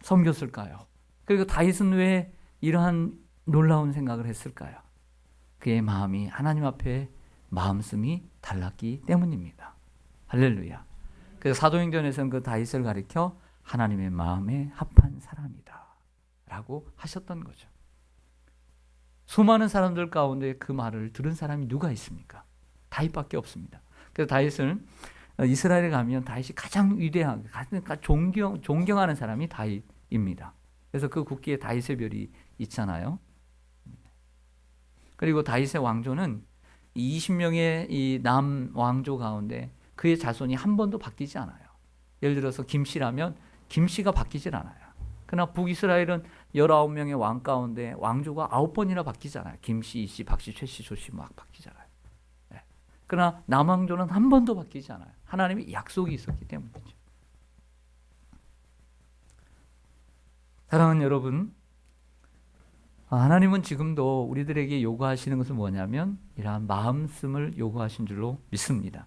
섬겼을까요? 그리고 다윗은 왜 이러한 놀라운 생각을 했을까요? 그의 마음이 하나님 앞에 마음씀이 달랐기 때문입니다. 할렐루야. 그래서 사도행전에서는 그 다윗을 가리켜 하나님의 마음에 합한 사람이다 라고 하셨던 거죠. 수많은 사람들 가운데 그 말을 들은 사람이 누가 있습니까? 다윗밖에 없습니다. 그래서 다윗은 이스라엘에 가면 다윗이 가장 위대한, 가장 존경하는 사람이 다윗입니다. 그래서 그 국기에 다윗의 별이 있잖아요. 그리고 다윗의 왕조는 20명의 이 남 왕조 가운데 그의 자손이 한 번도 바뀌지 않아요. 예를 들어서 김씨라면 김씨가 바뀌질 않아요. 그러나 북이스라엘은 19명의 왕 가운데 왕조가 9번이나 바뀌잖아요. 김씨, 이씨, 박씨, 최씨, 조씨 막 바뀌잖아요. 네. 그러나 남왕조는 한 번도 바뀌지 않아요. 하나님의 약속이 있었기 때문이죠. 사랑하는 여러분, 하나님은 지금도 우리들에게 요구하시는 것은 뭐냐면 이러한 마음씀을 요구하신 줄로 믿습니다.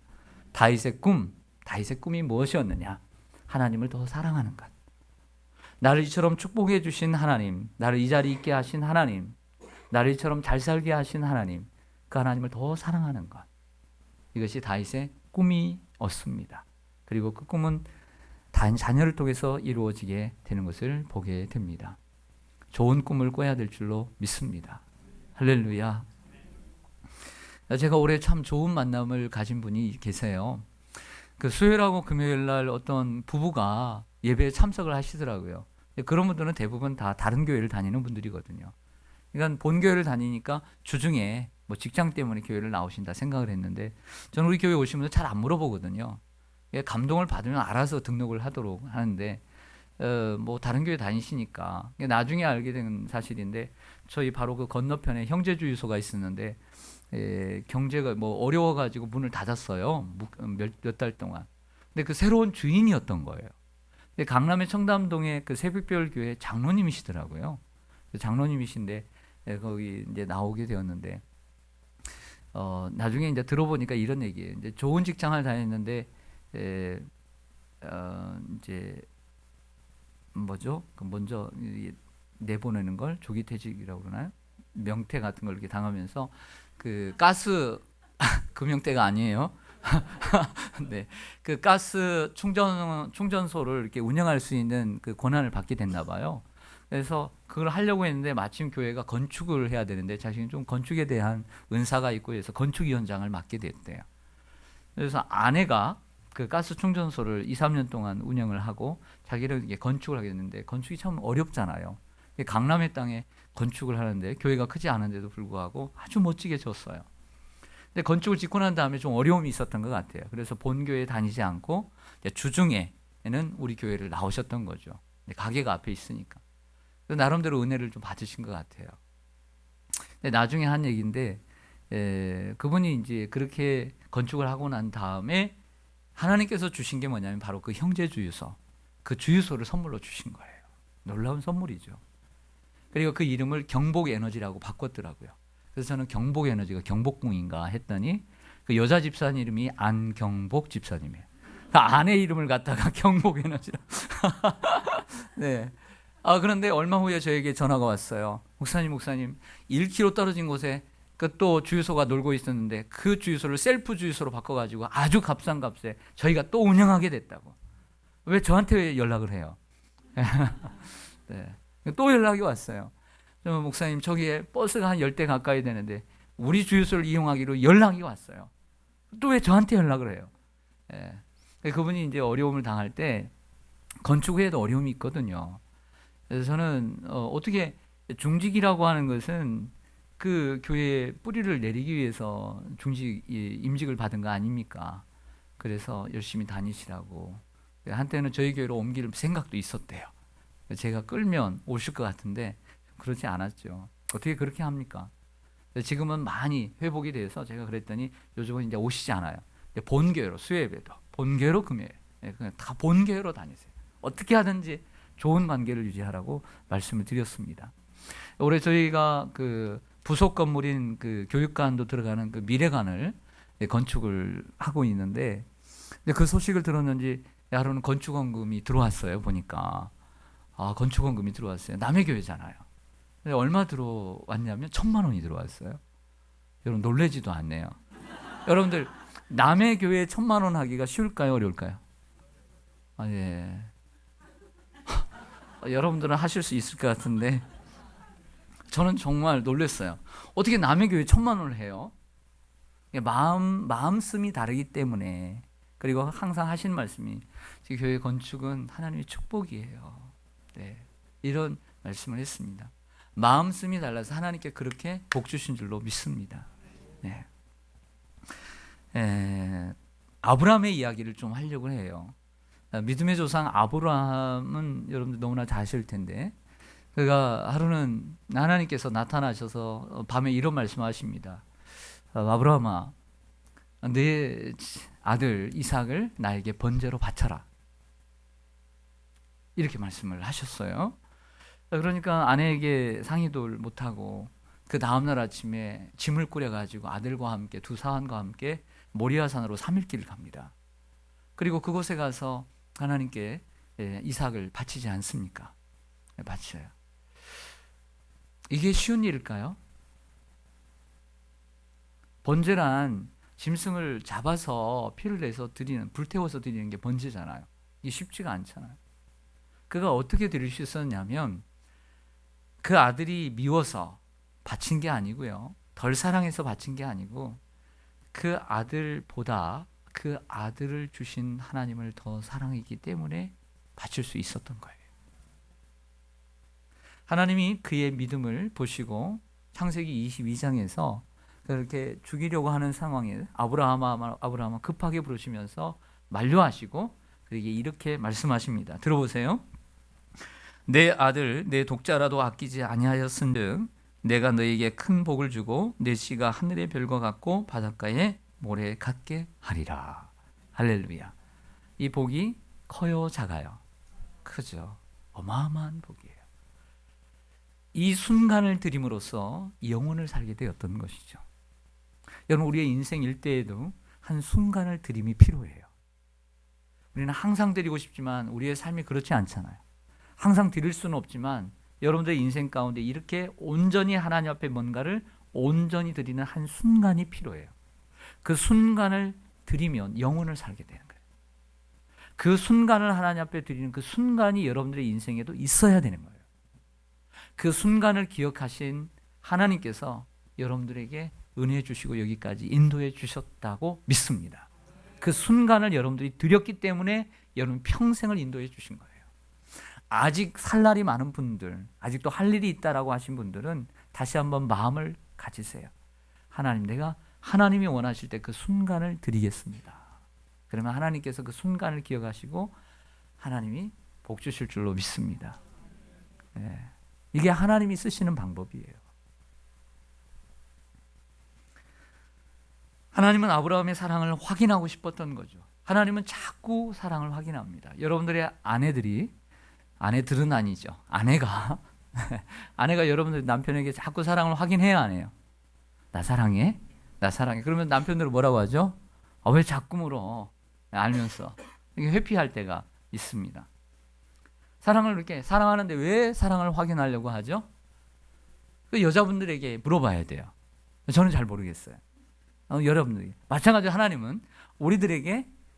다윗의 꿈이 무엇이었느냐? 하나님을 더 사랑하는 것. 나를 이처럼 축복해 주신 하나님, 나를 이 자리에 있게 하신 하나님, 나를 이처럼 잘 살게 하신 하나님, 그 하나님을 더 사랑하는 것. 이것이 다윗의 꿈이었습니다. 그리고 그 꿈은 자녀를 통해서 이루어지게 되는 것을 보게 됩니다. 좋은 꿈을 꿔야 될 줄로 믿습니다. 할렐루야. 제가 올해 참 좋은 만남을 가진 분이 계세요. 그 수요일하고 금요일 날 어떤 부부가 예배에 참석을 하시더라고요. 그런 분들은 대부분 다 다른 교회를 다니는 분들이거든요. 그러니까 본교회를 다니니까 주중에 뭐 직장 때문에 교회를 나오신다 생각을 했는데 저는 우리 교회 오시면 잘 안 물어보거든요. 감동을 받으면 알아서 등록을 하도록 하는데 뭐 다른 교회 다니시니까 나중에 알게 된 사실인데 저희 바로 그 건너편에 형제주유소가 있었는데 경제가 뭐 어려워가지고 문을 닫았어요. 몇 달 동안. 근데 그 새로운 주인이었던 거예요. 근데 강남의 청담동에 그 새벽별 교회 장로님이시더라고요. 장로님이신데 거기 이제 나오게 되었는데 나중에 이제 들어보니까 이런 얘기예요. 이제 좋은 직장을 다녔는데 이제 뭐죠? 그 먼저 내보내는 걸 조기퇴직이라고 그러나요? 명퇴 같은 걸 이렇게 당하면서 그 가스 금융대가 아니에요. 네, 그 가스 충전소를 이렇게 운영할 수 있는 그 권한을 받게 됐나 봐요. 그래서 그걸 하려고 했는데 마침 교회가 건축을 해야 되는데 자신이 좀 건축에 대한 은사가 있고 해서 건축위원장을 맡게 됐대요. 그래서 아내가 그 가스 충전소를 2, 3년 동안 운영을 하고 자기를 이게 건축을 하게 됐는데 건축이 참 어렵잖아요. 강남의 땅에 건축을 하는데 교회가 크지 않은데도 불구하고 아주 멋지게 지었어요. 근데 건축을 짓고 난 다음에 좀 어려움이 있었던 것 같아요. 그래서 본교회에 다니지 않고 주중에는 우리 교회를 나오셨던 거죠. 가게가 앞에 있으니까. 나름대로 은혜를 좀 받으신 것 같아요. 근데 나중에 한 얘기인데 그분이 이제 그렇게 건축을 하고 난 다음에 하나님께서 주신 게 뭐냐면 바로 그 형제 주유소, 그 주유소를 선물로 주신 거예요. 놀라운 선물이죠. 그리고 그 이름을 경복에너지라고 바꿨더라고요. 그래서 저는 경복에너지가 경복궁인가 했더니 그 여자 집사님 이름이 안경복 집사님이에요. 그 아내 이름을 갖다가 경복에너지라. 네. 그런데 얼마 후에 저에게 전화가 왔어요. 목사님 1km 떨어진 곳에 그 또 주유소가 놀고 있었는데 그 주유소를 셀프 주유소로 바꿔가지고 아주 값싼 값에 저희가 또 운영하게 됐다고. 왜 저한테 연락을 해요? 네. 또 연락이 왔어요. 목사님 저기에 버스가 한 10대 가까이 되는데 우리 주유소를 이용하기로 연락이 왔어요. 또 왜 저한테 연락을 해요? 그분이 이제 어려움을 당할 때 건축 후에도 어려움이 있거든요. 그래서 저는 어떻게 중직이라고 하는 것은 그 교회에 뿌리를 내리기 위해서 임직을 받은 거 아닙니까? 그래서 열심히 다니시라고. 한때는 저희 교회로 옮길 생각도 있었대요. 제가 끌면 오실 것 같은데 그렇지 않았죠. 어떻게 그렇게 합니까? 지금은 많이 회복이 돼서 제가 그랬더니 요즘은 이제 오시지 않아요. 본교회로 수요예배도 본교회로 금요일 그냥 다 본교회로 다니세요. 어떻게 하든지 좋은 관계를 유지하라고 말씀을 드렸습니다. 올해 저희가 그 부속 건물인 그 교육관도 들어가는 그 미래관을 건축을 하고 있는데 그 소식을 들었는지 하루는 건축원금이 들어왔어요. 보니까 건축원금이 들어왔어요. 남의 교회잖아요. 근데 얼마 들어왔냐면 1,000만 원이 들어왔어요. 여러분 놀라지도 않네요. 여러분들 남의 교회에 1,000만 원 하기가 쉬울까요? 어려울까요? 예. 여러분들은 하실 수 있을 것 같은데 저는 정말 놀랐어요. 어떻게 남의 교회에 1,000만 원을 해요? 마음씀이 다르기 때문에. 그리고 항상 하신 말씀이 교회 건축은 하나님의 축복이에요. 네, 이런 말씀을 했습니다. 마음씀이 달라서 하나님께 그렇게 복 주신 줄로 믿습니다. 네. 아브라함의 이야기를 좀 하려고 해요. 믿음의 조상 아브라함은 여러분들 너무나 잘 아실 텐데 그가 하루는 하나님께서 나타나셔서 밤에 이런 말씀하십니다. 아브라함아, 내 아들 이삭을 나에게 번제로 바쳐라. 이렇게 말씀을 하셨어요. 그러니까 아내에게 상의도 못하고 그 다음날 아침에 짐을 꾸려가지고 아들과 함께 두 사환과 함께 모리아산으로 3일 길을 갑니다. 그리고 그곳에 가서 하나님께 이삭을 바치지 않습니까? 바쳐요. 이게 쉬운 일일까요? 번제란 짐승을 잡아서 피를 내서 드리는, 불태워서 드리는 게 번제잖아요. 이게 쉽지가 않잖아요. 그가 어떻게 드릴 수 있었냐면 그 아들이 미워서 바친 게 아니고요. 덜 사랑해서 바친 게 아니고 그 아들보다 그 아들을 주신 하나님을 더 사랑했기 때문에 바칠 수 있었던 거예요. 하나님이 그의 믿음을 보시고 창세기 22장에서 그렇게 죽이려고 하는 상황에 아브라함아 급하게 부르시면서 만류하시고 그에게 이렇게 말씀하십니다. 들어보세요. 내 아들 내 독자라도 아끼지 아니하였은즉 내가 너에게 큰 복을 주고 내 씨가 하늘의 별과 같고 바닷가의 모래 같게 하리라. 할렐루야. 이 복이 커요, 작아요? 크죠. 어마어마한 복이에요. 이 순간을 드림으로써 영혼을 살게 되었던 것이죠. 여러분, 우리의 인생 일대에도 한 순간을 드림이 필요해요. 우리는 항상 드리고 싶지만 우리의 삶이 그렇지 않잖아요. 항상 드릴 수는 없지만 여러분들의 인생 가운데 이렇게 온전히 하나님 앞에 뭔가를 온전히 드리는 한 순간이 필요해요. 그 순간을 드리면 영혼을 살게 되는 거예요. 그 순간을 하나님 앞에 드리는 그 순간이 여러분들의 인생에도 있어야 되는 거예요. 그 순간을 기억하신 하나님께서 여러분들에게 은혜 주시고 여기까지 인도해 주셨다고 믿습니다. 그 순간을 여러분들이 드렸기 때문에 여러분 평생을 인도해 주신 거예요. 아직 살 날이 많은 분들, 아직도 할 일이 있다라고 하신 분들은 다시 한번 마음을 가지세요. 하나님, 내가 하나님이 원하실 때 그 순간을 드리겠습니다. 그러면 하나님께서 그 순간을 기억하시고 하나님이 복 주실 줄로 믿습니다. 예. 이게 하나님이 쓰시는 방법이에요. 하나님은 아브라함의 사랑을 확인하고 싶었던 거죠. 하나님은 자꾸 사랑을 확인합니다. 여러분들의 아내들은 아니죠. 아내가 여러분들 남편에게 자꾸 사랑을 확인해야 안 해요. 나 사랑해? 나 사랑해. 그러면 남편들은 뭐라고 하죠? 왜 자꾸 물어? 알면서. 이게 회피할 때가 있습니다. 사랑을 이렇게 사랑하는데 왜 사랑을 확인하려고 하죠? 그 여자분들에게 물어봐야 돼요. 저는 잘 모르겠어요. 여러분들이 마찬가지로 하나님은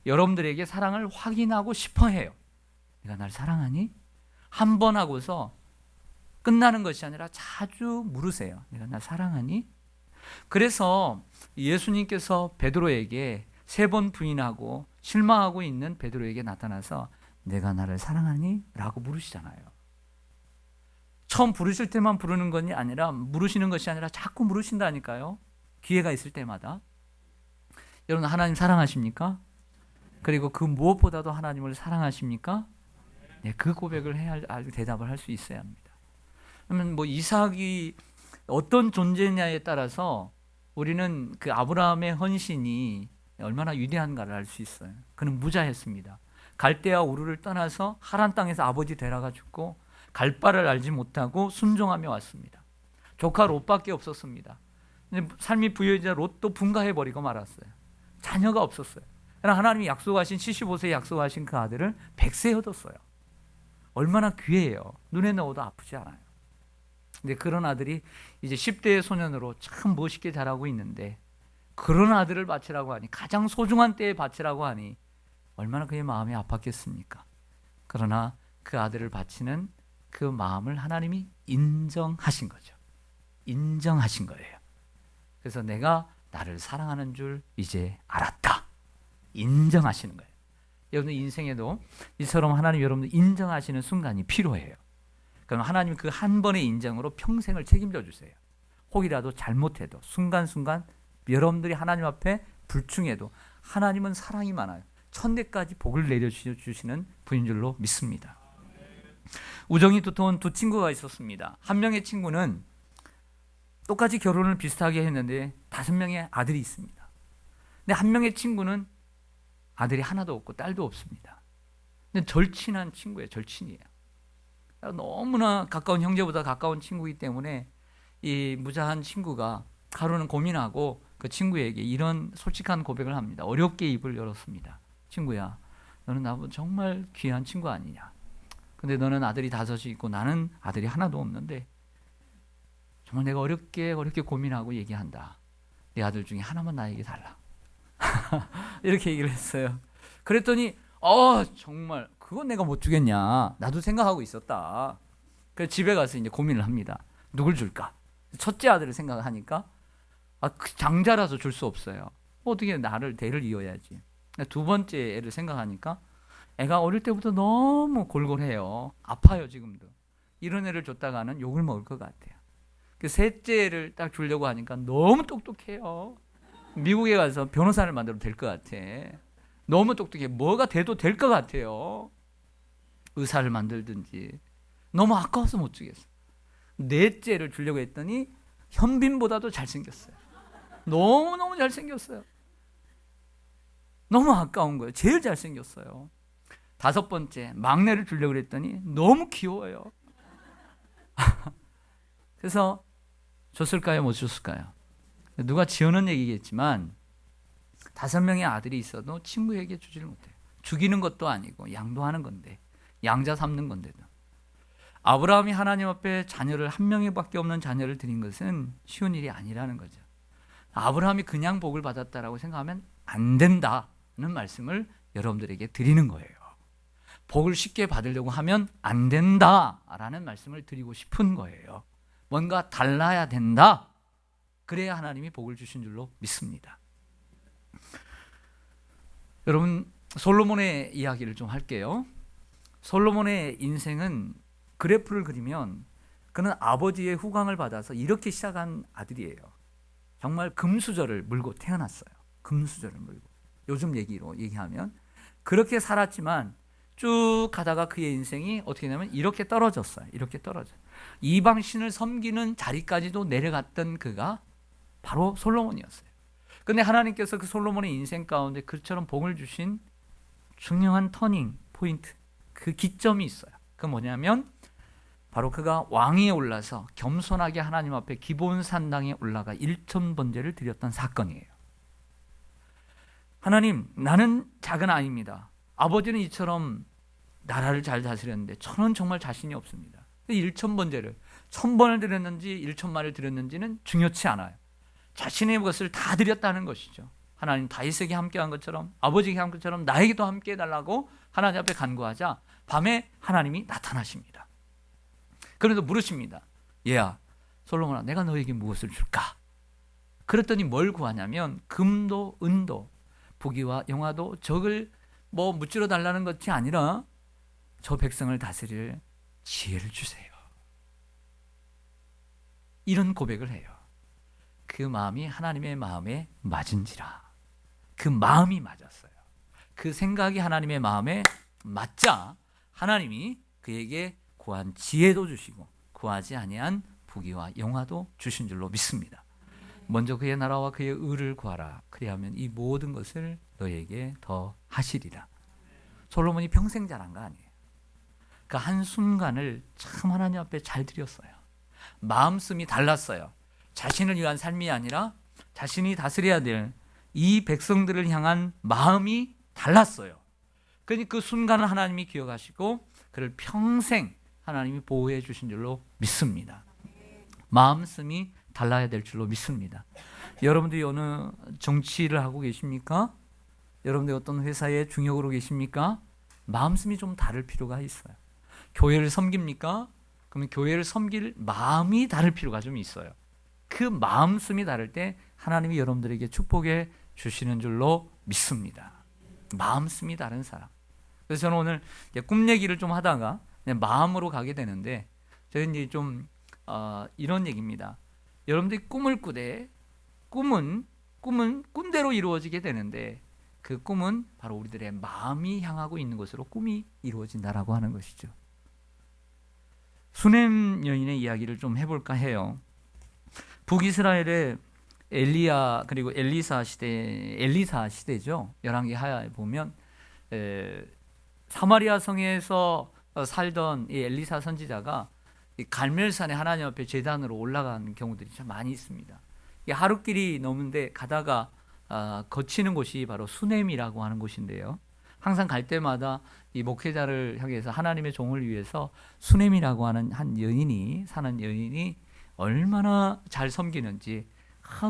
여러분들에게 사랑을 확인하고 싶어 해요. 네가 날 사랑하니? 한 번 하고서 끝나는 것이 아니라 자주 물으세요. 네가 날 사랑하니? 그래서 예수님께서 베드로에게 3번 부인하고 실망하고 있는 베드로에게 나타나서 내가 나를 사랑하니? 라고 물으시잖아요. 처음 부르실 때만 물으시는 것이 아니라 자꾸 물으신다니까요. 기회가 있을 때마다. 여러분, 하나님 사랑하십니까? 그리고 그 무엇보다도 하나님을 사랑하십니까? 네, 그 고백을 대답을 할 수 있어야 합니다. 그러면 이삭이 어떤 존재냐에 따라서 우리는 그 아브라함의 헌신이 얼마나 위대한가를 알 수 있어요. 그는 무자했습니다. 갈대아 우르를 떠나서 하란 땅에서 아버지 되라가 죽고 갈 바를 알지 못하고 순종하며 왔습니다. 조카 롯밖에 없었습니다. 삶이 부유해지자 롯도 분가해버리고 말았어요. 자녀가 없었어요. 그러나 하나님이 75세에 약속하신 그 아들을 100세에 얻었어요. 얼마나 귀해요. 눈에 넣어도 아프지 않아요. 근데 그런 아들이 이제 10대의 소년으로 참 멋있게 자라고 있는데 그런 아들을 바치라고 하니, 가장 소중한 때에 바치라고 하니 얼마나 그의 마음이 아팠겠습니까? 그러나 그 아들을 바치는 그 마음을 하나님이 인정하신 거죠. 인정하신 거예요. 그래서 내가 나를 사랑하는 줄 이제 알았다. 인정하시는 거예요. 여러분들 인생에도 이처럼 하나님 여러분들 인정하시는 순간이 필요해요. 그럼 하나님 그 한 번의 인정으로 평생을 책임져 주세요. 혹이라도 잘못해도 순간순간 여러분들이 하나님 앞에 불충해도 하나님은 사랑이 많아요. 천대까지 복을 내려주시는 분인 줄로 믿습니다. 우정이 두터운 두 친구가 있었습니다. 한 명의 친구는 똑같이 결혼을 비슷하게 했는데 5명의 아들이 있습니다. 근데 한 명의 친구는 아들이 하나도 없고 딸도 없습니다. 근데 절친한 친구예요. 절친이에요. 너무나 가까운, 형제보다 가까운 친구이기 때문에 이 무자한 친구가 하루는 고민하고 그 친구에게 이런 솔직한 고백을 합니다. 어렵게 입을 열었습니다. 친구야, 너는 나보다 정말 귀한 친구 아니냐? 근데 너는 아들이 5이 있고 나는 아들이 하나도 없는데 정말 내가 어렵게 고민하고 얘기한다. 네 아들 중에 하나만 나에게 달라. 이렇게 얘기를 했어요. 그랬더니 정말 그건 내가 못 주겠냐. 나도 생각하고 있었다. 그래서 집에 가서 이제 고민을 합니다. 누굴 줄까? 첫째 아들을 생각하니까 장자라서 줄 수 없어요. 어떻게 대를 이어야지. 두 번째 애를 생각하니까 애가 어릴 때부터 너무 골골해요. 아파요 지금도. 이런 애를 줬다가는 욕을 먹을 것 같아요. 그 셋째 애를 딱 주려고 하니까 너무 똑똑해요. 미국에 가서 변호사를 만들어도 될 것 같아. 너무 똑똑해. 뭐가 돼도 될 것 같아요. 의사를 만들든지. 너무 아까워서 못 주겠어. 넷째를 주려고 했더니 현빈보다도 잘생겼어요. 너무너무 잘생겼어요. 너무 아까운 거예요. 제일 잘생겼어요. 5번째 막내를 주려고 했더니 너무 귀여워요. 그래서 줬을까요? 못 줬을까요? 누가 지어놓은 얘기겠지만 5명의 아들이 있어도 친구에게 주지를 못해요. 죽이는 것도 아니고 양도하는 건데, 양자 삼는 건데도. 아브라함이 하나님 앞에 자녀를 한 명밖에 없는 자녀를 드린 것은 쉬운 일이 아니라는 거죠. 아브라함이 그냥 복을 받았다라고 생각하면 안 된다는 말씀을 여러분들에게 드리는 거예요. 복을 쉽게 받으려고 하면 안 된다라는 말씀을 드리고 싶은 거예요. 뭔가 달라야 된다. 그래야 하나님이 복을 주신 줄로 믿습니다. 여러분, 솔로몬의 이야기를 좀 할게요. 솔로몬의 인생은 그래프를 그리면 그는 아버지의 후광을 받아서 이렇게 시작한 아들이에요. 정말 금수저를 물고 태어났어요. 금수저를 물고. 요즘 얘기로 얘기하면 그렇게 살았지만 쭉 가다가 그의 인생이 어떻게 되냐면 이렇게 떨어졌어요. 이렇게 떨어져. 이방 신을 섬기는 자리까지도 내려갔던 그가 바로 솔로몬이었어요. 근데 하나님께서 그 솔로몬의 인생 가운데 그처럼 복을 주신 중요한 터닝 포인트, 그 기점이 있어요. 그 뭐냐면 바로 그가 왕위에 올라서 겸손하게 하나님 앞에 기본 산당에 올라가 1,000번제를 드렸던 사건이에요. 하나님, 나는 작은 아이입니다. 아버지는 이처럼 나라를 잘 다스렸는데 저는 정말 자신이 없습니다. 1,000번제를 1,000번을 드렸는지 1,000마리를 드렸는지는 중요치 않아요. 자신의 것을 다 드렸다는 것이죠. 하나님, 다윗에게 함께한 것처럼 아버지에게 한 것처럼 나에게도 함께 해달라고 하나님 앞에 간구하자 밤에 하나님이 나타나십니다. 그래도 물으십니다. 얘야, 솔로몬아, 내가 너에게 무엇을 줄까? 그랬더니 뭘 구하냐면 금도 은도 부귀와 영화도 적을 무찌러 달라는 것이 아니라 저 백성을 다스릴 지혜를 주세요. 이런 고백을 해요. 그 마음이 하나님의 마음에 맞은지라. 그 마음이 맞았어요. 그 생각이 하나님의 마음에 맞자 하나님이 그에게 구한 지혜도 주시고 구하지 아니한 부귀와 영화도 주신 줄로 믿습니다. 먼저 그의 나라와 그의 의를 구하라. 그리하면 이 모든 것을 너에게 더 하시리라. 솔로몬이 평생 자란 거 아니에요. 그 한순간을 참 하나님 앞에 잘 드렸어요. 마음씀이 달랐어요. 자신을 위한 삶이 아니라 자신이 다스려야 될 이 백성들을 향한 마음이 달랐어요. 그러니 그 순간을 하나님이 기억하시고 그를 평생 하나님이 보호해 주신 줄로 믿습니다. 마음씀이 달라야 될 줄로 믿습니다. 여러분들이 어느 정치를 하고 계십니까? 여러분들이 어떤 회사에 중역으로 계십니까? 마음씀이 좀 다를 필요가 있어요. 교회를 섬깁니까? 그러면 교회를 섬길 마음이 다를 필요가 좀 있어요. 그 마음씀이 다를 때 하나님이 여러분들에게 축복해 주시는 줄로 믿습니다. 마음씀이 다른 사람. 그래서 저는 오늘 꿈 얘기를 좀 하다가 그냥 마음으로 가게 되는데 저는 이제 좀 이런 얘기입니다. 여러분들이 꿈을 꾸되 꿈은 꿈대로 이루어지게 되는데 그 꿈은 바로 우리들의 마음이 향하고 있는 것으로 꿈이 이루어진다라고 하는 것이죠. 수넴 여인의 이야기를 좀 해볼까 해요. 북이스라엘의 엘리야 그리고 엘리사 시대죠. 열왕기 하야에 보면 사마리아 성에서 살던 이 엘리사 선지자가 이 갈멜산에 하나님 앞에 제단으로 올라가는 경우들이 참 많이 있습니다. 하루길이 넘는데 가다가 거치는 곳이 바로 수넴이라고 하는 곳인데요. 항상 갈 때마다 이 목회자를 향해서 하나님의 종을 위해서 수넴이라고 하는 한 여인이 사는 여인이 얼마나 잘 섬기는지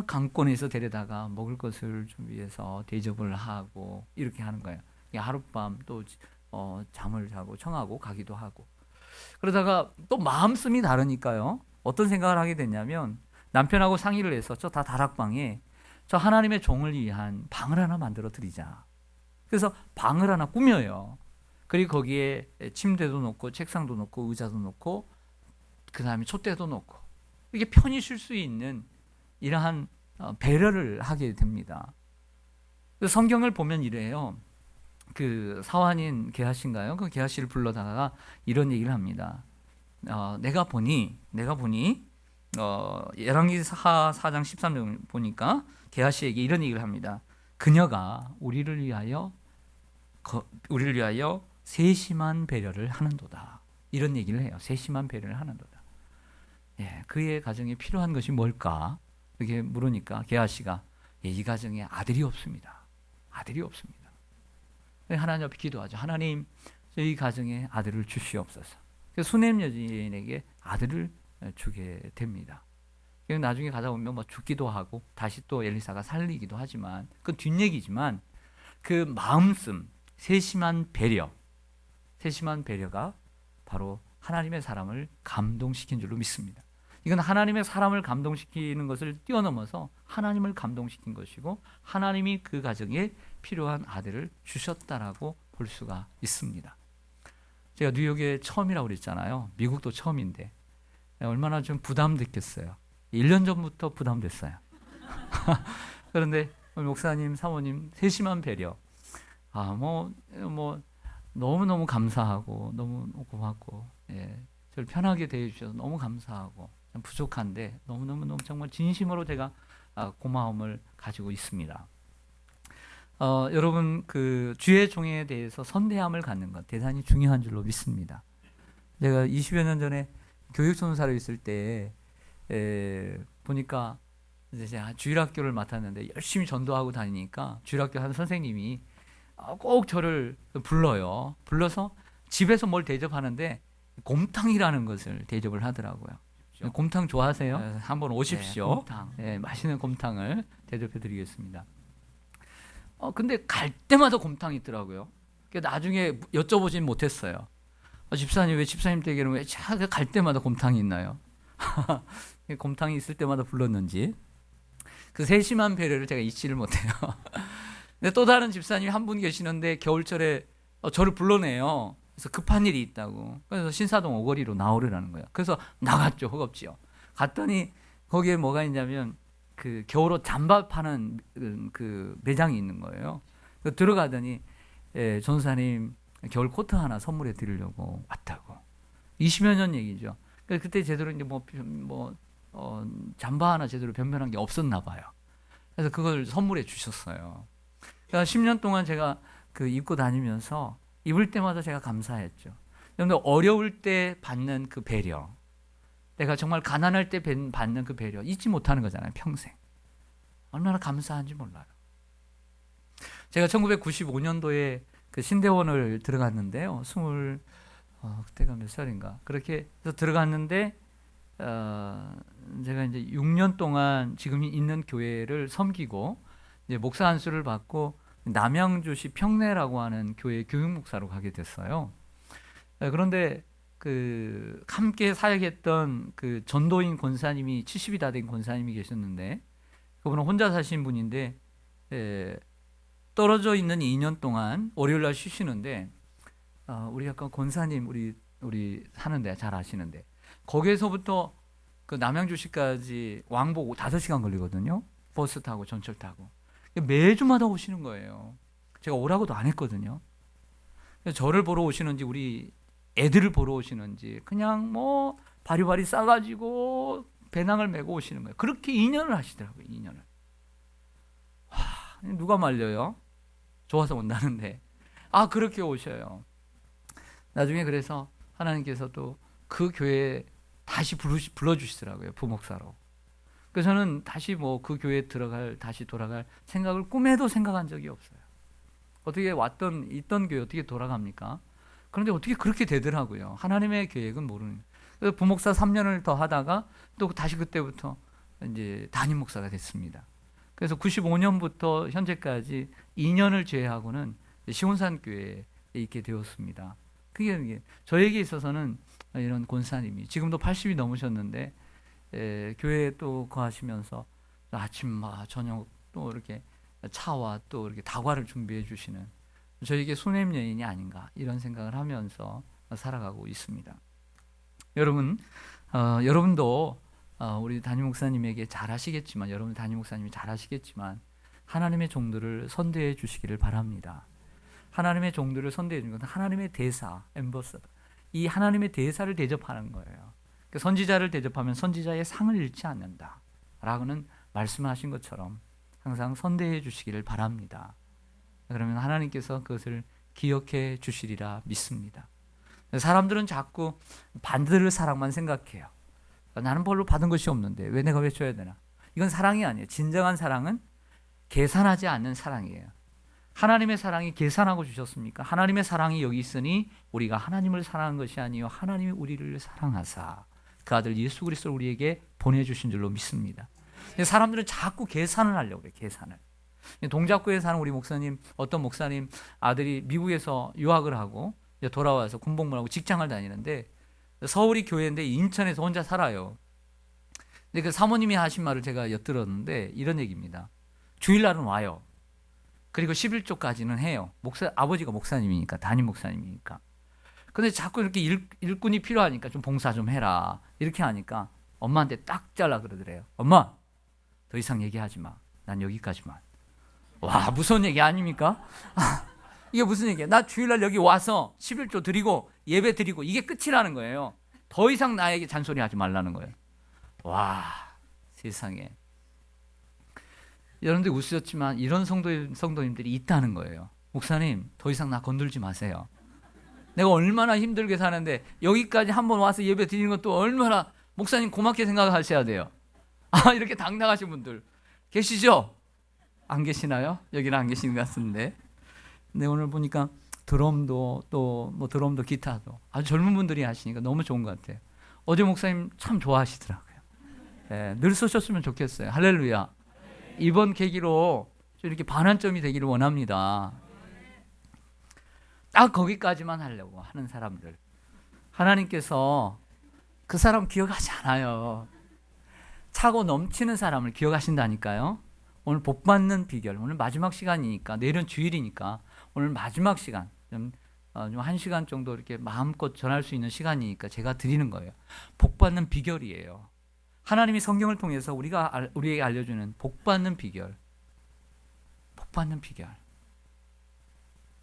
강권에서 데려다가 먹을 것을 준비해서 대접을 하고 이렇게 하는 거예요. 하룻밤 또 잠을 자고 청하고 가기도 하고 그러다가 또 마음씀이 다르니까요. 어떤 생각을 하게 됐냐면 남편하고 상의를 해서 저 다락방에 저 하나님의 종을 위한 방을 하나 만들어 드리자. 그래서 방을 하나 꾸며요. 그리고 거기에 침대도 놓고 책상도 놓고 의자도 놓고 그 다음에 촛대도 놓고 이렇게 편히 쉴 수 있는 이러한 배려를 하게 됩니다. 성경을 보면 이래요. 그 사환인 게하시인가요? 그 게하시를 불러다가 이런 얘기를 합니다. 내가 보니 열왕기하 4장 13절 보니까 게하시에게 이런 얘기를 합니다. 그녀가 우리를 위하여 세심한 배려를 하는도다. 이런 얘기를 해요. 세심한 배려를 하는도다. 예, 그의 가정에 필요한 것이 뭘까? 이렇게 물으니까 게하시가 이 가정에 아들이 없습니다. 아들이 없습니다. 하나님 앞에 기도하죠. 하나님, 저희 가정에 아들을 주시옵소서. 그래서 수넴 여인에게 아들을 주게 됩니다. 나중에 가다 보면 죽기도 하고 다시 또 엘리사가 살리기도 하지만 그건 뒷얘기지만 그 마음씀, 세심한 배려가 바로 하나님의 사람을 감동시킨 줄로 믿습니다. 이건 하나님의 사람을 감동시키는 것을 뛰어넘어서 하나님을 감동시킨 것이고 하나님이 그 가정에 필요한 아들을 주셨다라고 볼 수가 있습니다. 제가 뉴욕에 처음이라고 그랬잖아요. 미국도 처음인데 얼마나 좀 부담됐겠어요. 1년 전부터 부담됐어요. 그런데 목사님, 사모님 세심한 배려. 너무너무 감사하고 너무 고맙고, 저를 편하게 대해주셔서 너무 감사하고, 부족한데 너무 정말 진심으로 제가 고마움을 가지고 있습니다. 여러분, 그 주의 종에 대해서 선대함을 갖는 것 대단히 중요한 줄로 믿습니다. 제가 20여 년 전에 교육전사로 있을 때 보니까 이제 제가 주일학교를 맡았는데 열심히 전도하고 다니니까 주일학교 한 선생님이 꼭 저를 불러요. 불러서 집에서 뭘 대접하는데 곰탕이라는 것을 대접을 하더라고요. 곰탕 좋아하세요? 한번 오십시오. 곰탕. 맛있는 곰탕을 대접해 드리겠습니다. 근데 갈 때마다 곰탕이 있더라고요. 나중에 여쭤보진 못했어요. 집사님, 왜 집사님 댁에는 왜 갈 때마다 곰탕이 있나요? 곰탕이 있을 때마다 불렀는지 그 세심한 배려를 제가 잊지를 못해요. 근데 또 다른 집사님이 한 분 계시는데 겨울철에 저를 불러내요. 그래서 급한 일이 있다고. 그래서 신사동 오거리로 나오려는 거예요. 그래서 나갔죠. 허겁지요. 갔더니 거기에 뭐가 있냐면 그 겨울옷 잠바 파는 그 매장이 있는 거예요. 들어가더니 전사님 겨울 코트 하나 선물해 드리려고 왔다고. 20여 년 얘기죠. 그때 제대로 이제 잠바 하나 제대로 변변한 게 없었나 봐요. 그래서 그걸 선물해 주셨어요. 그러니까 10년 동안 제가 그 입고 다니면서 입을 때마다 제가 감사했죠. 그런데 어려울 때 받는 그 배려, 내가 정말 가난할 때 받는 그 배려 잊지 못하는 거잖아요. 평생. 얼마나 감사한지 몰라요. 제가 1995년도에 그 신대원을 들어갔는데요. 그때가 몇 살인가. 그렇게 해서 들어갔는데 제가 이제 6년 동안 지금 있는 교회를 섬기고 이제 목사 안수를 받고 남양주시 평내라고 하는 교회 교육 목사로 가게 됐어요. 그런데 그 함께 사역했던 그 전도인 권사님이 70이 다 된 권사님이 계셨는데 그분은 혼자 사신 분인데 떨어져 있는 2년 동안 월요일날 쉬시는데 우리 약간 권사님 우리 사는데 잘 아시는데 거기에서부터 그 남양주시까지 왕복 5시간 걸리거든요. 버스 타고 전철 타고 매주마다 오시는 거예요. 제가 오라고도 안 했거든요. 저를 보러 오시는지 우리 애들을 보러 오시는지 그냥 바리바리 싸가지고 배낭을 메고 오시는 거예요. 그렇게 2년을 하시더라고요. 2년을. 누가 말려요? 좋아서 온다는데. 그렇게 오셔요. 나중에 그래서 하나님께서도 그 교회에 다시 불러주시더라고요. 부목사로. 그래서 저는 다시 그 교회에 다시 돌아갈 생각을 꿈에도 생각한 적이 없어요. 어떻게 있던 교회 어떻게 돌아갑니까? 그런데 어떻게 그렇게 되더라고요. 하나님의 계획은 모르는. 그래서 부목사 3년을 더 하다가 또 다시 그때부터 이제 담임 목사가 됐습니다. 그래서 95년부터 현재까지 2년을 제외하고는 시온산 교회에 있게 되었습니다. 그게 저에게 있어서는 이런 권사님이 지금도 80이 넘으셨는데 교회에 또 거하시면서 아침과 저녁 또 이렇게 차와 또 이렇게 다과를 준비해 주시는 저에게 손님 여인이 아닌가 이런 생각을 하면서 살아가고 있습니다. 여러분, 여러분도 우리 담임 목사님에게 잘 아시겠지만 여러분 담임 목사님이 잘 아시겠지만 하나님의 종들을 선대해 주시기를 바랍니다. 하나님의 종들을 선대해 주는 것은 하나님의 대사, 엠버서더. 이 하나님의 대사를 대접하는 거예요. 선지자를 대접하면 선지자의 상을 잃지 않는다 라고는 말씀하신 것처럼 항상 선대해 주시기를 바랍니다. 그러면 하나님께서 그것을 기억해 주시리라 믿습니다. 사람들은 자꾸 받을 사랑만 생각해요. 나는 별로 받은 것이 없는데 왜 내가 왜 줘야 되나? 이건 사랑이 아니에요. 진정한 사랑은 계산하지 않는 사랑이에요. 하나님의 사랑이 계산하고 주셨습니까? 하나님의 사랑이 여기 있으니 우리가 하나님을 사랑한 것이 아니요 하나님이 우리를 사랑하사 그 아들 예수 그리스도를 우리에게 보내주신 줄로 믿습니다. 사람들은 자꾸 계산을 하려고 그래요. 계산을. 동작구에 사는 우리 목사님, 어떤 목사님 아들이 미국에서 유학을 하고 돌아와서 군복무를 하고 직장을 다니는데 서울이 교회인데 인천에서 혼자 살아요. 근데 그 사모님이 하신 말을 제가 엿들었는데 이런 얘기입니다. 주일날은 와요. 그리고 11조까지는 해요. 아버지가 목사님이니까, 담임 목사님이니까. 근데 자꾸 이렇게 일꾼이 필요하니까 좀 봉사 좀 해라. 이렇게 하니까 엄마한테 딱 잘라 그러더래요. 엄마, 더 이상 얘기하지 마. 난 여기까지만. 와, 무서운 얘기 아닙니까? 이게 무슨 얘기야? 나 주일날 여기 와서 11조 드리고 예배 드리고 이게 끝이라는 거예요. 더 이상 나에게 잔소리하지 말라는 거예요. 와, 세상에. 여러분들 웃으셨지만 이런 성도님들이 있다는 거예요. 목사님, 더 이상 나 건들지 마세요. 내가 얼마나 힘들게 사는데 여기까지 한번 와서 예배 드리는 것도 얼마나 목사님 고맙게 생각하셔야 돼요. 이렇게 당당하신 분들 계시죠? 안 계시나요? 여기는 안 계시는 것 같은데. 근데 오늘 보니까 드럼도 또 뭐 드럼도 기타도 아주 젊은 분들이 하시니까 너무 좋은 것 같아요. 어제 목사님 참 좋아하시더라고요. 네, 늘 쓰셨으면 좋겠어요. 할렐루야. 이번 계기로 이렇게 반환점이 되기를 원합니다. 딱 거기까지만 하려고 하는 사람들, 하나님께서 그 사람 기억하지 않아요. 차고 넘치는 사람을 기억하신다니까요. 오늘 복 받는 비결, 오늘 마지막 시간이니까, 내일은 주일이니까 오늘 마지막 시간 좀 1시간 정도 이렇게 마음껏 전할 수 있는 시간이니까 제가 드리는 거예요. 복 받는 비결이에요. 하나님이 성경을 통해서 우리에게 알려주는 복 받는 비결. 복 받는 비결.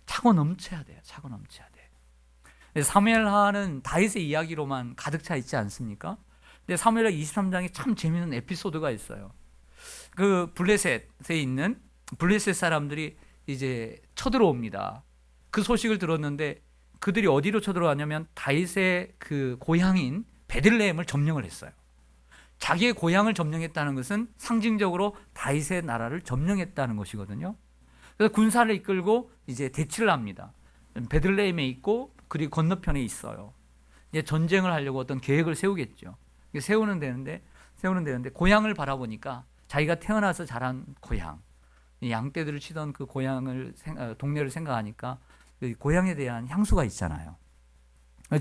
차고 넘쳐야 돼요. 차고 넘쳐야 돼요. 사무엘하는 다윗의 이야기로만 가득 차 있지 않습니까? 근데 사무엘하 23장에 참 재미있는 에피소드가 있어요. 그 블레셋에 있는 블레셋 사람들이 이제 쳐들어옵니다. 그 소식을 들었는데 그들이 어디로 쳐들어왔냐면 다윗의 그 고향인 베들레헴을 점령을 했어요. 자기의 고향을 점령했다는 것은 상징적으로 다윗의 나라를 점령했다는 것이거든요. 그래서 군사를 이끌고 이제 대치를 합니다. 베들레헴에 있고 그리고 건너편에 있어요. 이제 전쟁을 하려고 어떤 계획을 세우겠죠. 세우는 되는데 고향을 바라보니까 자기가 태어나서 자란 고향, 양떼들을 치던 그 동네를 생각하니까 그 고향에 대한 향수가 있잖아요.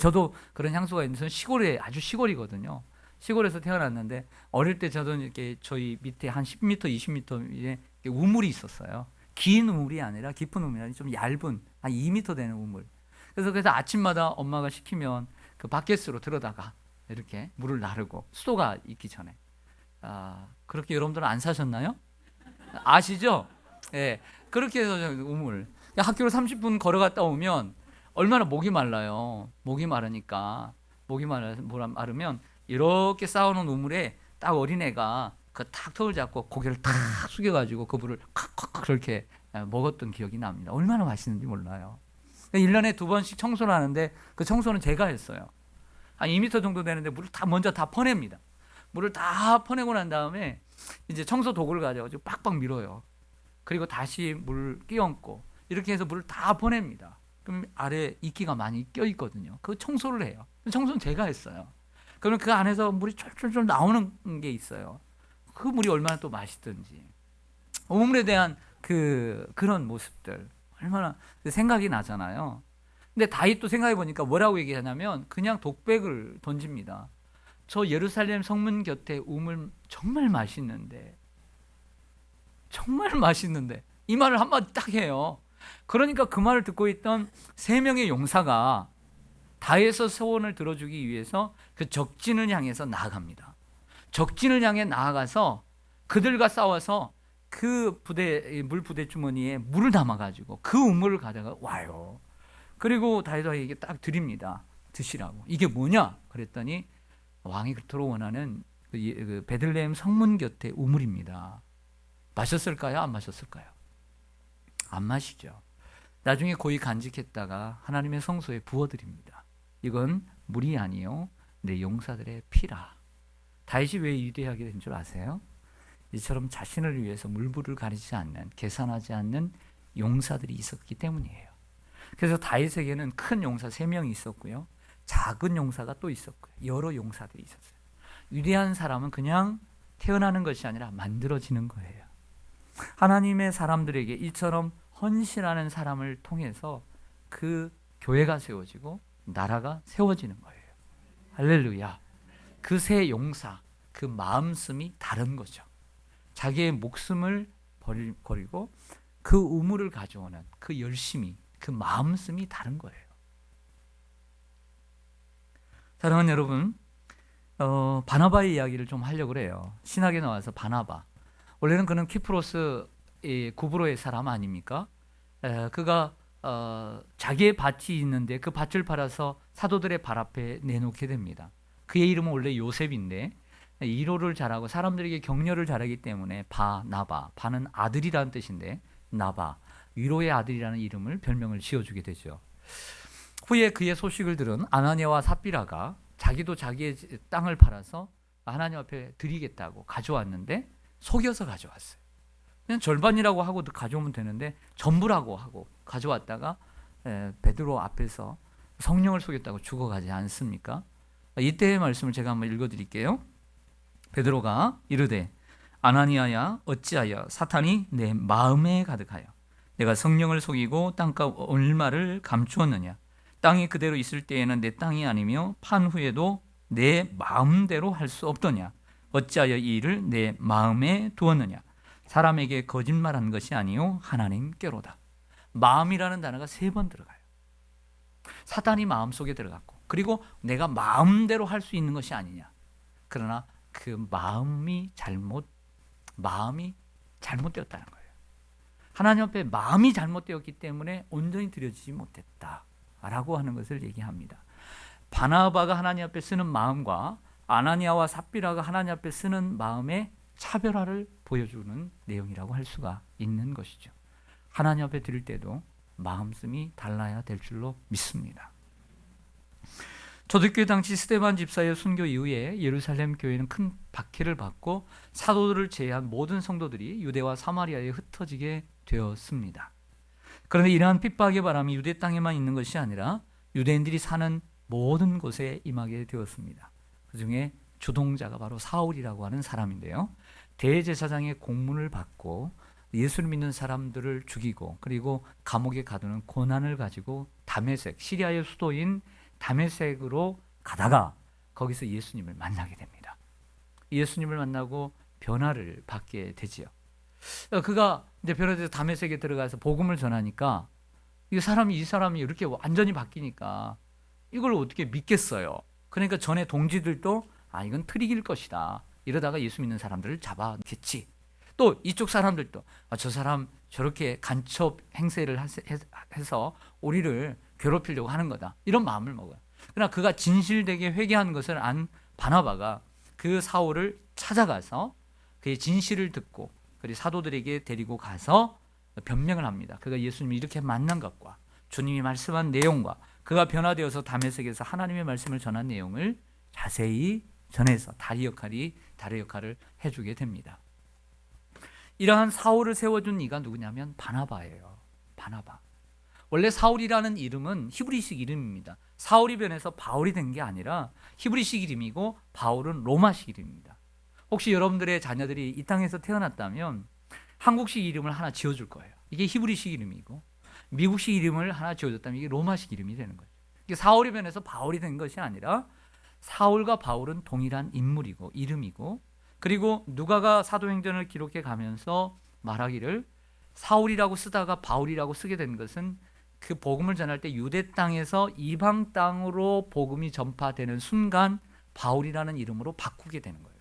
저도 그런 향수가 있는 시골에 아주 시골이거든요. 시골에서 태어났는데 어릴 때 저도 이렇게 저희 밑에 한 10m, 20m 우물이 있었어요. 긴 우물이 아니라 깊은 우물이 아니라 좀 얇은 한 2m 되는 우물. 그래서 아침마다 엄마가 시키면 그 바켓으로 들어다가 이렇게 물을 나르고 수도가 있기 전에. 그렇게 여러분들은 안 사셨나요? 아시죠? 예. 그렇게 해서 우물. 학교로 30분 걸어갔다 오면 얼마나 목이 말라요. 목이 마르면 이렇게 쌓아놓은 우물에 딱 어린애가 그 탁 턱을 잡고 고개를 탁 숙여가지고 그 물을 칵칵 그렇게 먹었던 기억이 납니다. 얼마나 맛있는지 몰라요. 1년에 2번씩 청소를 하는데 그 청소는 제가 했어요. 한 2m 정도 되는데 물을 먼저 다 퍼냅니다. 물을 다 퍼내고 난 다음에 이제 청소 도구를 가져가지고 빡빡 밀어요. 그리고 다시 물을 끼얹고 이렇게 해서 물을 다 퍼냅니다. 그럼 아래 이끼가 많이 껴있거든요. 그 청소를 해요. 청소는 제가 했어요. 그러면 그 안에서 물이 쫄쫄쫄 나오는 게 있어요. 그 물이 얼마나 또 맛있든지. 우물에 대한 그런 모습들 얼마나 생각이 나잖아요. 근데 다윗도 생각해 보니까 뭐라고 얘기하냐면 그냥 독백을 던집니다. 저 예루살렘 성문 곁에 우물 정말 맛있는데 이 말을 한마디 딱 해요. 그러니까 그 말을 듣고 있던 3명의 용사가 다윗의 소원을 들어주기 위해서 그 적진을 향해서 나아갑니다. 적진을 향해 나아가서 그들과 싸워서 그 물 부대 주머니에 물을 담아가지고 그 우물을 가져가 와요. 그리고 다윗에게 딱 드립니다. 드시라고. 이게 뭐냐? 그랬더니 왕이 그토록 원하는 그 베들레헴 성문 곁에 우물입니다. 마셨을까요? 안 마셨을까요? 안 마시죠. 나중에 고이 간직했다가 하나님의 성소에 부어드립니다. 이건 물이 아니요 내 용사들의 피라. 다윗이 왜 위대하게 된 줄 아세요? 이처럼 자신을 위해서 물불을 가리지 않는, 계산하지 않는 용사들이 있었기 때문이에요. 그래서 다윗에게는 큰 용사 3명이 있었고요, 작은 용사가 또 있었고요, 여러 용사들이 있었어요. 위대한 사람은 그냥 태어나는 것이 아니라 만들어지는 거예요. 하나님의 사람들에게 이처럼 헌신하는 사람을 통해서 그 교회가 세워지고 나라가 세워지는 거예요. 할렐루야. 그 세 용사, 그 마음씀이 다른 거죠. 자기의 목숨을 버리고 그 우물을 가져오는 그 열심이, 그 마음씀이 다른 거예요. 사랑하는 여러분, 바나바의 이야기를 좀 하려고 그래요. 신학에 나와서 바나바. 원래는 그는 키프로스 구브로의 사람 아닙니까? 그가 자기의 밭이 있는데 그 밭을 팔아서 사도들의 발 앞에 내놓게 됩니다. 그의 이름은 원래 요셉인데 위로를 잘하고 사람들에게 격려를 잘하기 때문에 바나바, 바는 아들이라는 뜻인데 나바, 위로의 아들이라는 이름을 별명을 지어주게 되죠. 후에 그의 소식을 들은 아나니아와 삽비라가 자기도 자기의 땅을 팔아서 하나님 앞에 드리겠다고 가져왔는데 속여서 가져왔어요. 그냥 절반이라고 하고 가져오면 되는데 전부라고 하고 가져왔다가 베드로 앞에서 성령을 속였다고 죽어가지 않습니까? 이때의 말씀을 제가 한번 읽어드릴게요. 베드로가 이르되 아나니아야 어찌하여 사탄이 내 마음에 가득하여 내가 성령을 속이고 땅값 얼마를 감추었느냐. 땅이 그대로 있을 때에는 내 땅이 아니며 판 후에도 내 마음대로 할 수 없더냐. 어찌하여 이 일을 내 마음에 두었느냐. 사람에게 거짓말한 것이 아니요 하나님께로다. 마음이라는 단어가 3번 들어가요. 사탄이 마음속에 들어갔고, 그리고 내가 마음대로 할 수 있는 것이 아니냐. 그러나 그 마음이 잘못되었다는 거예요. 하나님 앞에 마음이 잘못되었기 때문에 온전히 드려지지 못했다라고 하는 것을 얘기합니다. 바나바가 하나님 앞에 쓰는 마음과 아나니아와 삽비라가 하나님 앞에 쓰는 마음의 차별화를 보여주는 내용이라고 할 수가 있는 것이죠. 하나님 앞에 드릴 때도 마음씀이 달라야 될 줄로 믿습니다. 초대교회 당시 스데반 집사의 순교 이후에 예루살렘 교회는 큰 박해를 받고 사도들을 제외한 모든 성도들이 유대와 사마리아에 흩어지게 되었습니다. 그런데 이러한 핍박의 바람이 유대 땅에만 있는 것이 아니라 유대인들이 사는 모든 곳에 임하게 되었습니다. 그 중에 주동자가 바로 사울이라고 하는 사람인데요. 대제사장의 공문을 받고 예수를 믿는 사람들을 죽이고 그리고 감옥에 가두는 권한을 가지고 다메섹, 시리아의 수도인 다메섹으로 가다가 거기서 예수님을 만나게 됩니다. 예수님을 만나고 변화를 받게 되지요. 그가 이제 변화돼서 다메섹에 들어가서 복음을 전하니까 이 사람이 이렇게 완전히 바뀌니까 이걸 어떻게 믿겠어요. 그러니까 전에 동지들도 이건 트릭일 것이다. 이러다가 예수 믿는 사람들을 잡아놓겠지. 또 이쪽 사람들도 저 사람 저렇게 간첩 행세를 해서 우리를 괴롭히려고 하는 거다. 이런 마음을 먹어요. 그러나 그가 진실되게 회개한 것을 안 바나바가 그 사울을 찾아가서 그의 진실을 듣고 그리고 사도들에게 데리고 가서 변명을 합니다. 그가 예수님이 이렇게 만난 것과 주님이 말씀한 내용과 그가 변화되어서 다메섹에서 하나님의 말씀을 전한 내용을 자세히 전해서 다리 역할을 해주게 됩니다. 이러한 사울을 세워준 이가 누구냐면 바나바예요. 바나바. 원래 사울이라는 이름은 히브리식 이름입니다. 사울이 변해서 바울이 된 게 아니라 히브리식 이름이고 바울은 로마식 이름입니다. 혹시 여러분들의 자녀들이 이 땅에서 태어났다면 한국식 이름을 하나 지어줄 거예요. 이게 히브리식 이름이고 미국식 이름을 하나 지어줬다면 이게 로마식 이름이 되는 거죠. 이게 사울이 변해서 바울이 된 것이 아니라 사울과 바울은 동일한 인물이고 이름이고 그리고 누가가 사도행전을 기록해 가면서 말하기를 사울이라고 쓰다가 바울이라고 쓰게 된 것은 그 복음을 전할 때 유대 땅에서 이방 땅으로 복음이 전파되는 순간 바울이라는 이름으로 바꾸게 되는 거예요.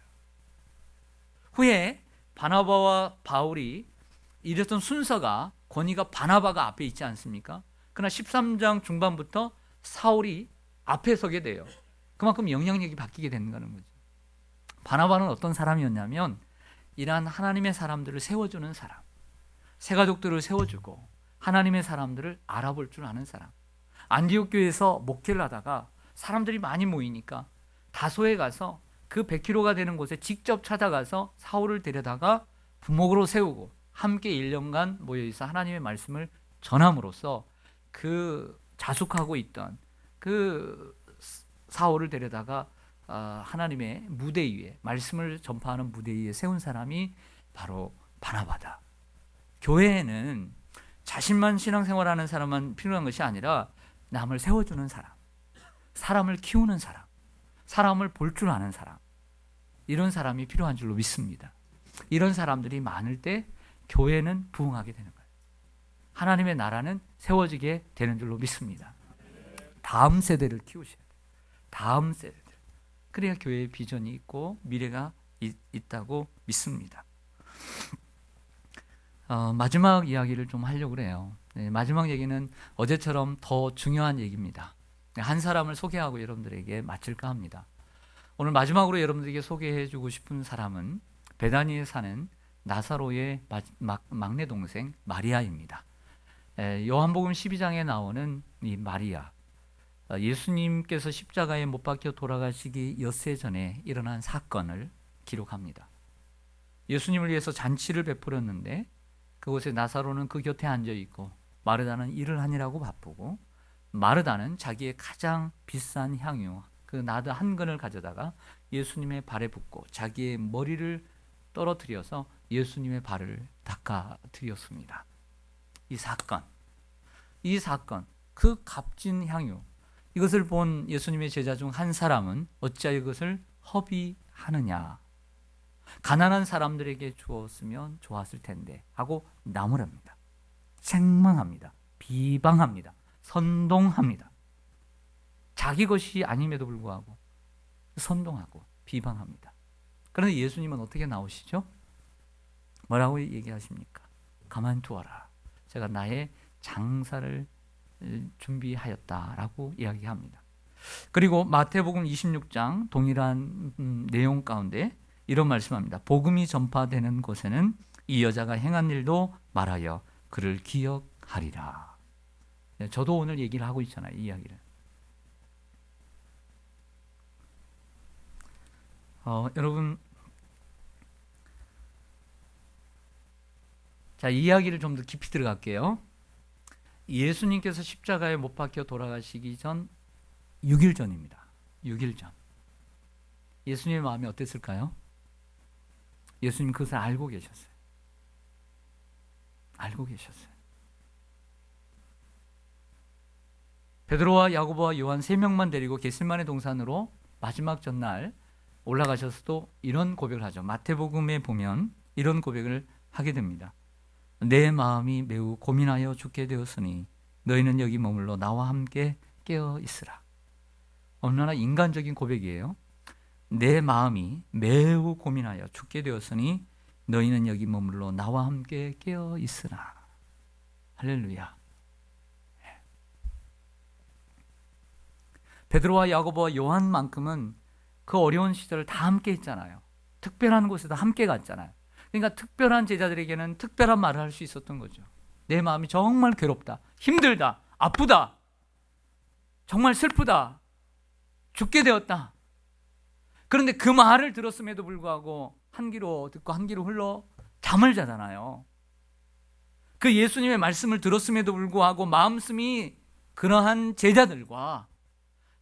후에 바나바와 바울이 이랬던 순서가 권위가 바나바가 앞에 있지 않습니까? 그러나 13장 중반부터 사울이 앞에 서게 돼요. 그만큼 영향력이 바뀌게 되는 거죠. 바나바는 어떤 사람이었냐면 이러한 하나님의 사람들을 세워주는 사람, 새가족들을 세워주고 하나님의 사람들을 알아볼 줄 아는 사람. 안디옥 교회에서 목회를 하다가 사람들이 많이 모이니까 다소에 가서 그 100km가 되는 곳에 직접 찾아가서 사울을 데려다가 부목으로 세우고 함께 1년간 모여있어 하나님의 말씀을 전함으로써 그 자숙하고 있던 그 사울을 데려다가 하나님의 무대 위에 말씀을 전파하는 무대 위에 세운 사람이 바로 바나바다. 교회에는 자신만 신앙생활하는 사람만 필요한 것이 아니라 남을 세워주는 사람, 사람을 키우는 사람, 사람을 볼 줄 아는 사람, 이런 사람이 필요한 줄로 믿습니다. 이런 사람들이 많을 때 교회는 부흥하게 되는 거예요. 하나님의 나라는 세워지게 되는 줄로 믿습니다. 다음 세대를 키우셔야 돼요. 다음 세대들. 그래야 교회의 비전이 있고 미래가 있다고 믿습니다. 마지막 이야기를 좀 하려고 그래요. 네, 마지막 얘기는 어제처럼 더 중요한 얘기입니다. 한 사람을 소개하고 여러분들에게 마칠까 합니다. 오늘 마지막으로 여러분들에게 소개해주고 싶은 사람은 베다니에 사는 나사로의 막내 동생 마리아입니다. 요한복음 12장에 나오는 이 마리아, 예수님께서 십자가에 못 박혀 돌아가시기 엿새 전에 일어난 사건을 기록합니다. 예수님을 위해서 잔치를 베풀었는데 그곳에 나사로는 그 곁에 앉아 있고 마르다는 일을 하느라고 바쁘고, 마르다는 자기의 가장 비싼 향유 그 나드 한 근을 가져다가 예수님의 발에 붓고 자기의 머리를 떨어뜨려서 예수님의 발을 닦아드렸습니다. 이 사건, 그 값진 향유, 이것을 본 예수님의 제자 중 한 사람은 어찌하여 이것을 허비하느냐, 가난한 사람들에게 주었으면 좋았을 텐데 하고 나무랍니다. 책망합니다. 비방합니다. 선동합니다. 자기 것이 아님에도 불구하고 선동하고 비방합니다. 그런데 예수님은 어떻게 나오시죠? 뭐라고 얘기하십니까? 가만두어라. 제가 나의 장사를 준비하였다라고 이야기합니다. 그리고 마태복음 26장 동일한 내용 가운데 이런 말씀합니다. 복음이 전파되는 곳에는 이 여자가 행한 일도 말하여 그를 기억하리라. 저도 오늘 얘기를 하고 있잖아요. 이 이야기를. 여러분, 자, 이 이야기를 좀 더 깊이 들어갈게요. 예수님께서 십자가에 못 박혀 돌아가시기 전 6일 전입니다. 6일 전. 예수님의 마음이 어땠을까요? 예수님 그것을 알고 계셨어요. 알고 계셨어요. 베드로와 야고보와 요한 3명만 데리고 겟세마네 동산으로 마지막 전날 올라가셔서도 이런 고백을 하죠. 마태복음에 보면 이런 고백을 하게 됩니다. 내 마음이 매우 고민하여 죽게 되었으니 너희는 여기 머물러 나와 함께 깨어 있으라. 얼마나 인간적인 고백이에요. 내 마음이 매우 고민하여 죽게 되었으니 너희는 여기 머물러 나와 함께 깨어 있으라. 할렐루야. 베드로와 야고보와 요한만큼은 그 어려운 시절을 다 함께 했잖아요. 특별한 곳에도 함께 갔잖아요. 그러니까 특별한 제자들에게는 특별한 말을 할 수 있었던 거죠. 내 마음이 정말 괴롭다, 힘들다, 아프다, 정말 슬프다, 죽게 되었다. 그런데 그 말을 들었음에도 불구하고 한 귀로 듣고 한 귀로 흘러 잠을 자잖아요. 그 예수님의 말씀을 들었음에도 불구하고 마음씀이 그러한 제자들과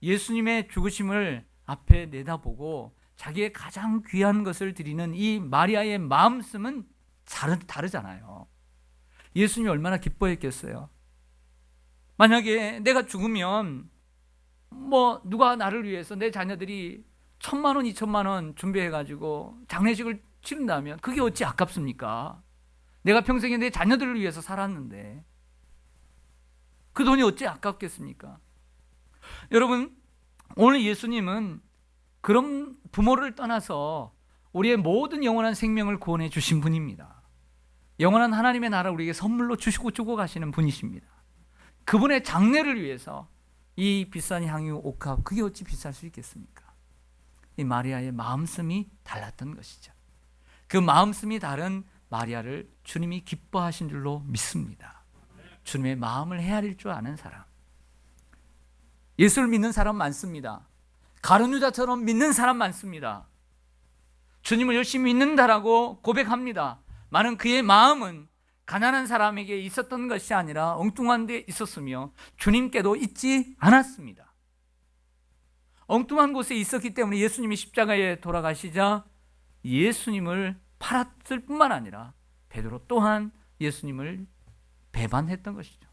예수님의 죽으심을 앞에 내다보고 자기의 가장 귀한 것을 드리는 이 마리아의 마음씀은 다르잖아요. 예수님이 얼마나 기뻐했겠어요. 만약에 내가 죽으면 누가 나를 위해서 내 자녀들이 1,000만 원, 2,000만 원 준비해가지고 장례식을 치른다면 그게 어찌 아깝습니까? 내가 평생에 내 자녀들을 위해서 살았는데 그 돈이 어찌 아깝겠습니까? 여러분, 오늘 예수님은 그런 부모를 떠나서 우리의 모든 영원한 생명을 구원해 주신 분입니다. 영원한 하나님의 나라 우리에게 선물로 주고 가시는 분이십니다. 그분의 장례를 위해서 이 비싼 향유 옥합, 그게 어찌 비쌀 수 있겠습니까? 이 마리아의 마음씀이 달랐던 것이죠. 그 마음씀이 다른 마리아를 주님이 기뻐하신 줄로 믿습니다. 주님의 마음을 헤아릴 줄 아는 사람. 예수를 믿는 사람 많습니다. 가룟 유다처럼 믿는 사람 많습니다. 주님을 열심히 믿는다라고 고백합니다. 많은 그의 마음은 가난한 사람에게 있었던 것이 아니라 엉뚱한 데 있었으며 주님께도 있지 않았습니다. 엉뚱한 곳에 있었기 때문에 예수님이 십자가에 돌아가시자 예수님을 팔았을 뿐만 아니라 베드로 또한 예수님을 배반했던 것이죠.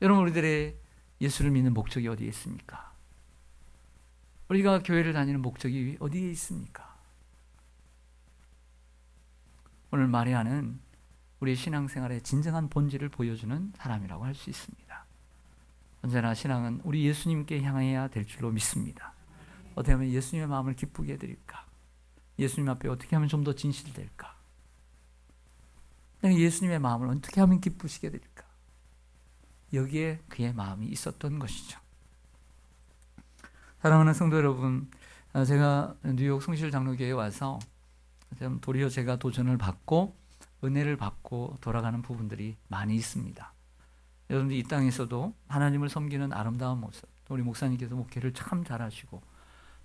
여러분, 우리들의 예수를 믿는 목적이 어디에 있습니까? 우리가 교회를 다니는 목적이 어디에 있습니까? 오늘 마리아는 우리의 신앙생활의 진정한 본질을 보여주는 사람이라고 할 수 있습니다. 언제나 신앙은 우리 예수님께 향해야 될 줄로 믿습니다. 어떻게 하면 예수님의 마음을 기쁘게 해드릴까? 예수님 앞에 어떻게 하면 좀 더 진실될까? 내가 예수님의 마음을 어떻게 하면 기쁘시게 해드릴까? 여기에 그의 마음이 있었던 것이죠. 사랑하는 성도 여러분, 제가 뉴욕 성실 장로교회에 와서 도리어 제가 도전을 받고 은혜를 받고 돌아가는 부분들이 많이 있습니다. 여러분들 이 땅에서도 하나님을 섬기는 아름다운 모습, 우리 목사님께서 목회를 참 잘하시고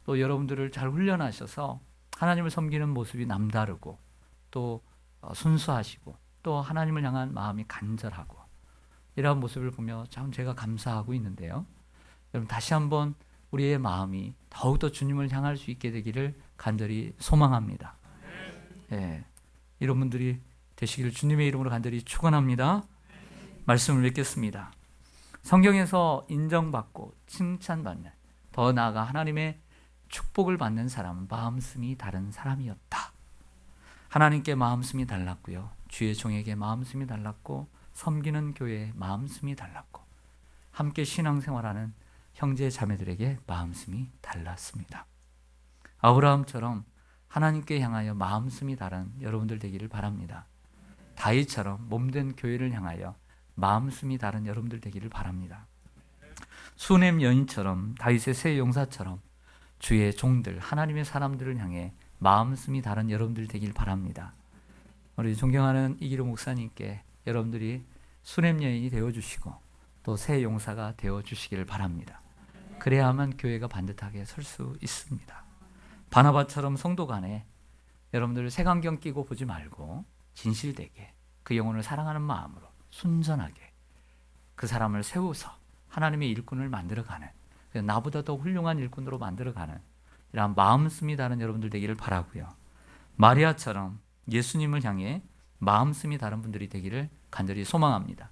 또 여러분들을 잘 훈련하셔서 하나님을 섬기는 모습이 남다르고 또 순수하시고 또 하나님을 향한 마음이 간절하고 이러한 모습을 보며 참 제가 감사하고 있는데요. 여러분 다시 한번 우리의 마음이 더욱더 주님을 향할 수 있게 되기를 간절히 소망합니다. 이런 분들이 되시기를 주님의 이름으로 간절히 축원합니다. 말씀을 읽겠습니다. 성경에서 인정받고 칭찬받는, 더 나아가 하나님의 축복을 받는 사람은 마음씀이 다른 사람이었다. 하나님께 마음씀이 달랐고요, 주의 종에게 마음씀이 달랐고, 섬기는 교회에 마음씀이 달랐고, 함께 신앙생활하는 형제 자매들에게 마음씀이 달랐습니다. 아브라함처럼 하나님께 향하여 마음씀이 다른 여러분들 되기를 바랍니다. 다윗처럼 몸된 교회를 향하여 마음씀이 다른 여러분들 되기를 바랍니다. 수넴 여인처럼, 다윗의 세 용사처럼 주의 종들, 하나님의 사람들을 향해 마음씀이 다른 여러분들 되길 바랍니다. 우리 존경하는 이기로 목사님께 여러분들이 수넴 여인이 되어주시고 또 새 용사가 되어주시기를 바랍니다. 그래야만 교회가 반듯하게 설 수 있습니다. 바나바처럼 성도 간에 여러분들 색안경 끼고 보지 말고 진실되게 그 영혼을 사랑하는 마음으로 순전하게 그 사람을 세워서 하나님의 일꾼을 만들어가는, 나보다 더 훌륭한 일꾼으로 만들어가는 이러한 마음씀이 다른 여러분들 되기를 바라고요. 마리아처럼 예수님을 향해 마음씀이 다른 분들이 되기를 간절히 소망합니다.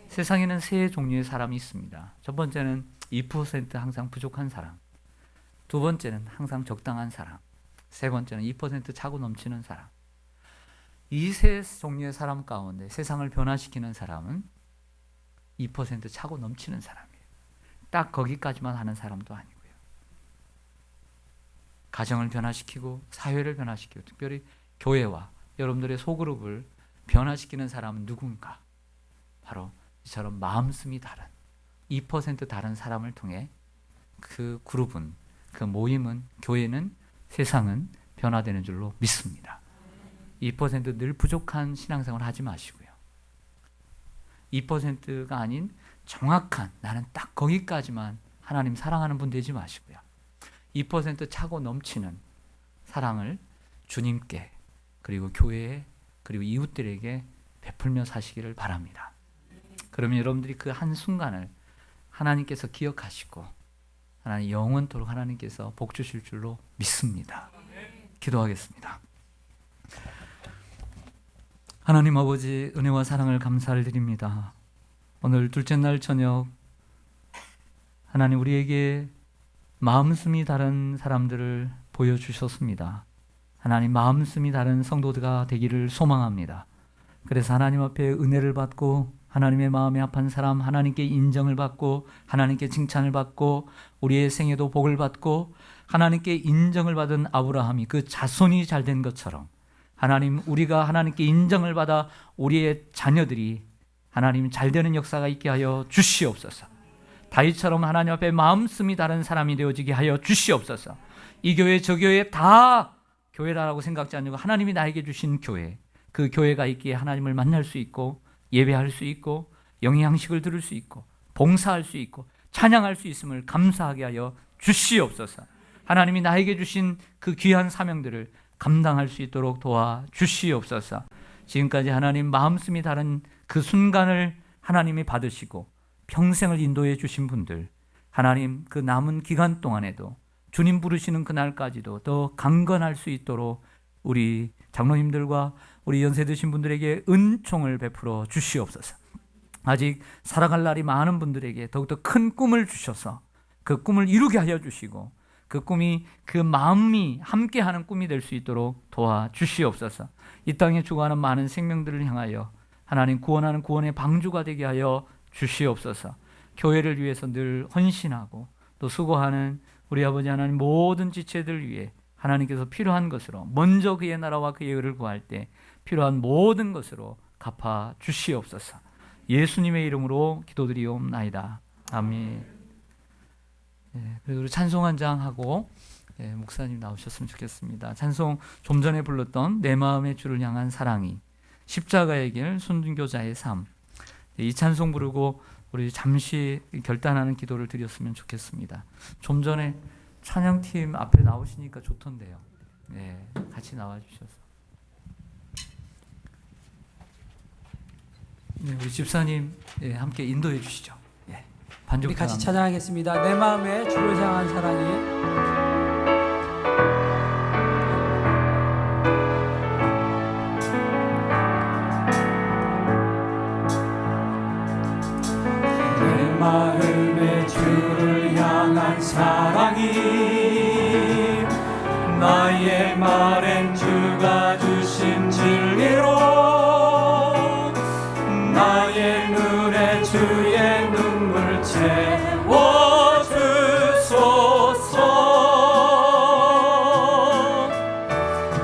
세상에는 세 종류의 사람이 있습니다. 첫 번째는 2% 항상 부족한 사람, 두 번째는 항상 적당한 사람, 세 번째는 2% 차고 넘치는 사람. 이 세 종류의 사람 가운데 세상을 변화시키는 사람은 2% 차고 넘치는 사람이에요. 딱 거기까지만 하는 사람도 아니고요. 가정을 변화시키고 사회를 변화시키고 특별히 교회와 여러분들의 소그룹을 변화시키는 사람은 누군가? 바로 이처럼 마음씀이 다른 2% 다른 사람을 통해 그 그룹은, 그 모임은, 교회는, 세상은 변화되는 줄로 믿습니다. 2% 늘 부족한 신앙생활 하지 마시고요. 2%가 아닌 정확한, 나는 딱 거기까지만 하나님 사랑하는 분 되지 마시고요. 2% 차고 넘치는 사랑을 주님께 그리고 교회에 그리고 이웃들에게 베풀며 사시기를 바랍니다. 그러면 여러분들이 그 한순간을 하나님께서 기억하시고 하나님 영원토록 하나님께서 복 주실 줄로 믿습니다. 기도하겠습니다. 하나님 아버지, 은혜와 사랑을 감사를 드립니다. 오늘 둘째 날 저녁 하나님 우리에게 마음씀이 다른 사람들을 보여주셨습니다. 하나님 마음씀이 다른 성도가 되기를 소망합니다. 그래서 하나님 앞에 은혜를 받고 하나님의 마음에 합한 사람, 하나님께 인정을 받고 하나님께 칭찬을 받고 우리의 생애도 복을 받고 하나님께 인정을 받은 아브라함이 그 자손이 잘된 것처럼 하나님, 우리가 하나님께 인정을 받아 우리의 자녀들이 하나님 잘되는 역사가 있게 하여 주시옵소서. 다윗처럼 하나님 앞에 마음씀이 다른 사람이 되어지게 하여 주시옵소서. 이 교회 저 교회 다 교회라고 생각지 않고 하나님이 나에게 주신 교회, 그 교회가 있기에 하나님을 만날 수 있고 예배할 수 있고 영의 양식을 들을 수 있고 봉사할 수 있고 찬양할 수 있음을 감사하게 하여 주시옵소서. 하나님이 나에게 주신 그 귀한 사명들을 감당할 수 있도록 도와 주시옵소서. 지금까지 하나님 마음씀이 다른 그 순간을 하나님이 받으시고 평생을 인도해 주신 분들, 하나님 그 남은 기간 동안에도 주님 부르시는 그날까지도 더 강건할 수 있도록 우리 장로님들과 우리 연세 드신 분들에게 은총을 베풀어 주시옵소서. 아직 살아갈 날이 많은 분들에게 더욱더 큰 꿈을 주셔서 그 꿈을 이루게 하여 주시고 그 꿈이, 그 마음이 함께하는 꿈이 될 수 있도록 도와 주시옵소서. 이 땅에 죽어가는 많은 생명들을 향하여 하나님 구원하는 구원의 방주가 되게 하여 주시옵소서. 교회를 위해서 늘 헌신하고 또 수고하는 우리 아버지 하나님 모든 지체들 위해 하나님께서 필요한 것으로 먼저 그의 나라와 그의 의를 구할 때 필요한 모든 것으로 갚아 주시옵소서. 예수님의 이름으로 기도드리옵나이다. 아멘. 그리고 우리 찬송 한 장 하고 목사님 나오셨으면 좋겠습니다. 찬송 좀 전에 불렀던 내 마음의 주를 향한 사랑이, 십자가의 길, 순교자의 삶, 이 찬송 부르고 우리 잠시 결단하는 기도를 드렸으면 좋겠습니다. 좀 전에 찬양팀 앞에 나오시니까 좋던데요. 같이 나와주셔서. 우리 집사님 함께 인도해 주시죠. 반주 우리 같이 찬양하겠습니다. 내 마음에 주를 향한 사랑이. 내 마음에 주를 향한 사랑이 나의 말엔 주가 주신 진리로 나의 눈에 주의 눈물 채워주소서.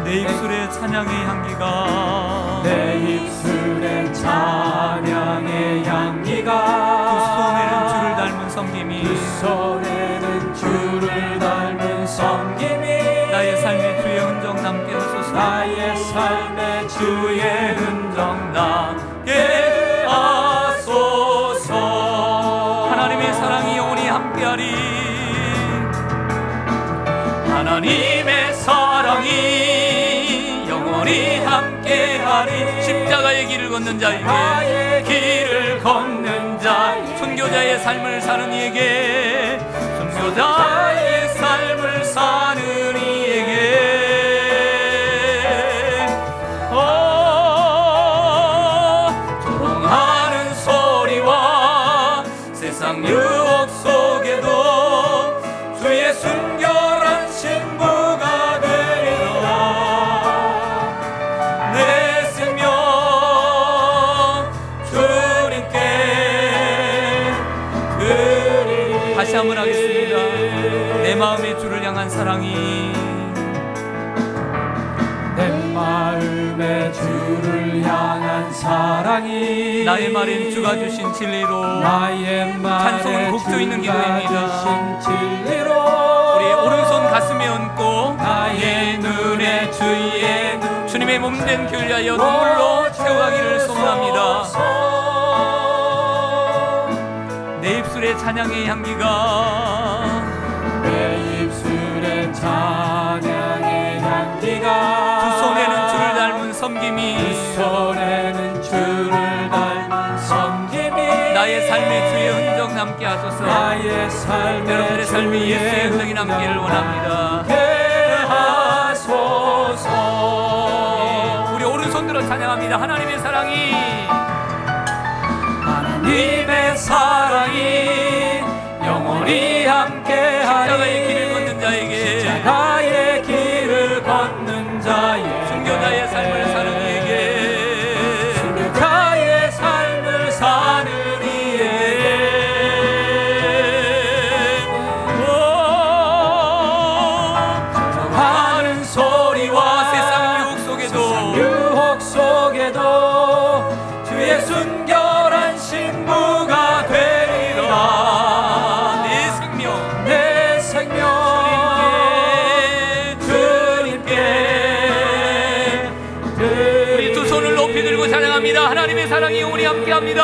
내 입술에 찬양의 향기가 내 입술에 찬양의 향기가 두 손에는 주를 닮은 섬김이 두 손에는 주를 닮은 섬김이 나의 삶의 주의 흔적 남게 하소서. 나의 삶의 주의 흔적 남게 하소서. 하나님의 사랑이 영원히 함께하리. 하나님의 사랑이 영원히 함께하리. 십자가의 길을 걷는 자에게, 길을 걷는 자, 순교자의 삶을 사는 이에게, 순교자의 삶을 사는 이에게 조롱하는 소리와 세상 유혹 속에도 주의 순결한 신부가 되리라. 내 생명 주님께 드리리. 다시 한번 하겠습니다. 내 마음의 주를 향한 사랑이 내 마음의 주를 향한 사랑이 나의 말엔 주가 주신 진리로 나의 말에 찬송은 곡조 있는 기도입니다. 주신 진리로 우리의 오른손 가슴에 얹고 나의 눈에 주의 주님의 몸된 교회를 위하여 눈물로 채워가기를 소망합니다. 내 입술에 찬양의 향기가 내 입술에 찬양의 향기가 두 손에는 주를 닮은 섬김이 두 손에는 주를 닮은 섬김이 나의 삶의 주의 흔적 남게 하소서. 나의 삶의 여러분들의 삶이 예수의 흔적이 남기를 원합니다. 하소서. 우리 오른손 들어 찬양합니다. 하나님의 사랑이 하나님의 사랑이 영원히 함께하리. 십자가의 길을 걷는 자에게, 십자가의 길을 걷는 자에게, 순교자의 삶을 사는 이에게, 순교자의 삶을 사는 이에게 하는 소리와 세상 유혹 속에도 주의 순결한 신부가 되리라. 내 생명 주님께 우리 두 손을 높이 들고 찬양합니다. 하나님의 사랑이 영원히 함께합니다.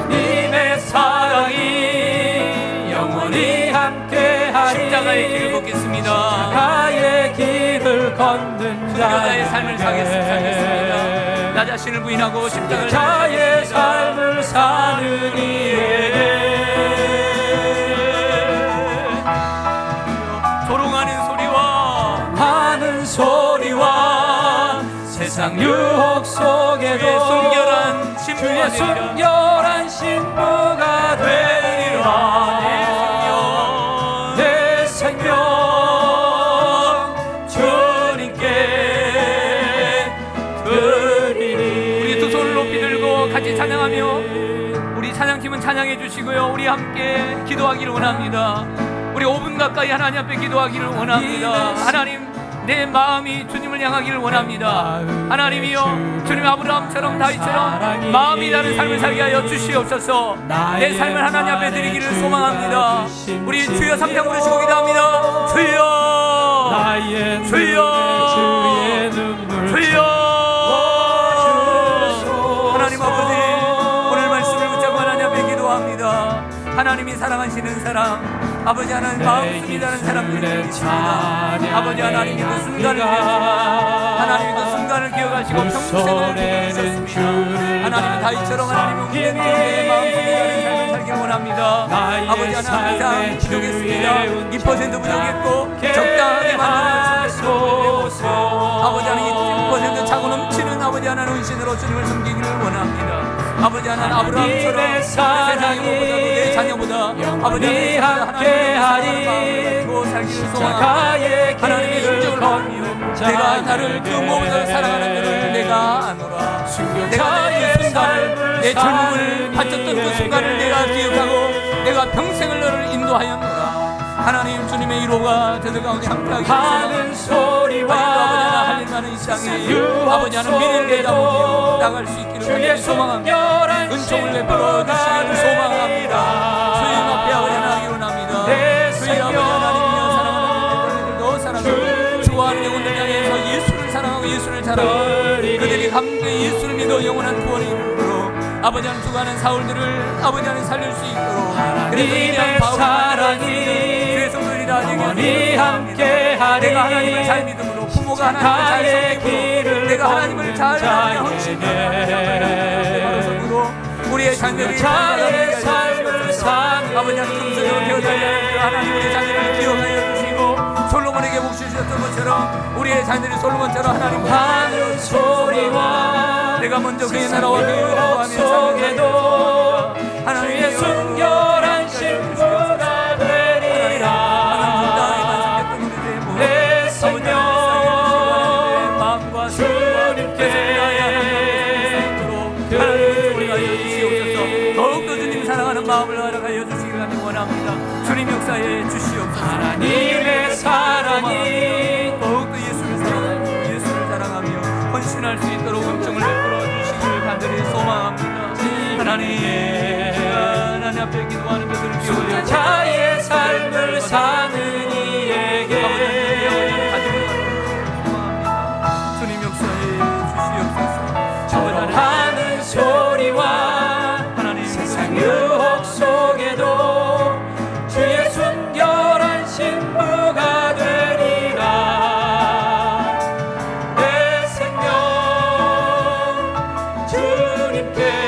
하나님의 사랑이 영원히 함께하리. 십자가의 길을 걷겠습니다. 십자가의 길을 걷는 순교자의 삶을 살겠습니다. 나 자신을 부인하고 십자가를 자의 삶을 사는 이에게 조롱하는 소리와 하는 소리와 세상 유혹 속에도 주의 순결한 신부가 주의 되리라. 순결한 신부가 되리라. 내 생명 주님께 드리리. 우리 두 손을 높이 들고 같이 찬양하며 찬양팀은 찬양해 주시고요. 우리 함께 기도하기를 원합니다. 우리 5분 가까이 하나님 앞에 기도하기를 원합니다. 하나님, 내 마음이 주님을 향하기를 원합니다. 하나님이여, 주님 아브라함처럼 다윗처럼 마음이 다른 삶을 살게 하여 주시옵소서. 내 삶을 하나님 앞에 드리기를 소망합니다. 우리 주여 삼창 부르시고 기도합니다. 주여, 주여, 주여. 하나님 아버지, 오늘 말씀을 붙잡고 하나님 앞에 기도합니다. 하나님이 사랑하시는 사람, 아버지 하나님 마음 숨이라는 사람들이 있습니다. 아버지 하나님이 그 순간을 하나님이 그 순간을 기억하시고 평생을 기억하셨습니다. 하나님은 다윗처럼 하나님의 웅된 내 마음 숨이라는 삶을 살기를 원합니다. 아버지 하나님 이상 부족했습니다. 2% 부족했고 적당하게 만들어 주옵소서. 아버지 하나님 1% 차고 넘치는 아버지 하나님 은신으로 주님을 섬기기를 원합니다. 아버지 하나님 아브라함처럼 세상의 것보다도 내 자녀보다 아버지 함께하리 살기를 소망하고 하나님의 인정을 받으며 내가 나를 그 무엇보다 사랑하는 그를 내가 아노라. 내가 그 순간을, 내 젊음을 바쳤던 그 순간을 내가 기억하고 내가 평생을 너를 인도하였노라. 하나님, 주님의 이로가 저들 가운데 함께하기 하는 소리와 아버지 하나님 많은 이 땅에 아버지 하나님 미래를 내다보며 나갈 수 있기를 주의 소망합니다. 은총을 내버려 주시기를 소망합니다. 주님 앞에 아버지 하나님 원합니다. 주의 아버지 하나님이여 사랑하는 자들도 사랑하고 좋아하는 영혼들 향해서 예수를 사랑하고 예수를 자랑하고 그들이 감격히 예수를 믿어 영원한 구원이 이르도록 아버지 하나님 죽어가는 사울들을 아버지 하나님 살릴 수 있도록 하나님의 사랑이 영원히 함께하리. 내가 하나님을 잘 믿음으로 부모가 하나님을 잘 섬기므로 내가 하나님을 잘 헌신하므로 우리의 자녀들이 자녀의 삶을 사는 아버지 하나님 금수저로 되어달라. 하나님 우리의 자녀를 기억하여 주시고 솔로몬에게 복 주셨던 것처럼 우리의 자녀들이 솔로몬처럼 하나님 하는 소리와 내가 먼저 그의 나라와 그의 의하며 속에도 하나님의 순결한 신부가 되리라. 내 생명 마음과 주님께 더욱더 주님 사랑하는 마음을 알아가여 주시기를 원합니다. 주님 역사에 주시옵소서. 하나님의 사랑이 더욱더 예수를 사랑하며 예수를 사랑하며 헌신할 수 있도록 은총을 베풀어 주시기를 간절히 소망합니다. 하나님 앞에 기도하는 자들을 기울여 자의 삶을 사는 이에게 주님 역사에 주시옵소서. 하는 소리와 하나님 세상 유혹 속에도 주의 순결한 신부가 되리라. 내 생명 주님께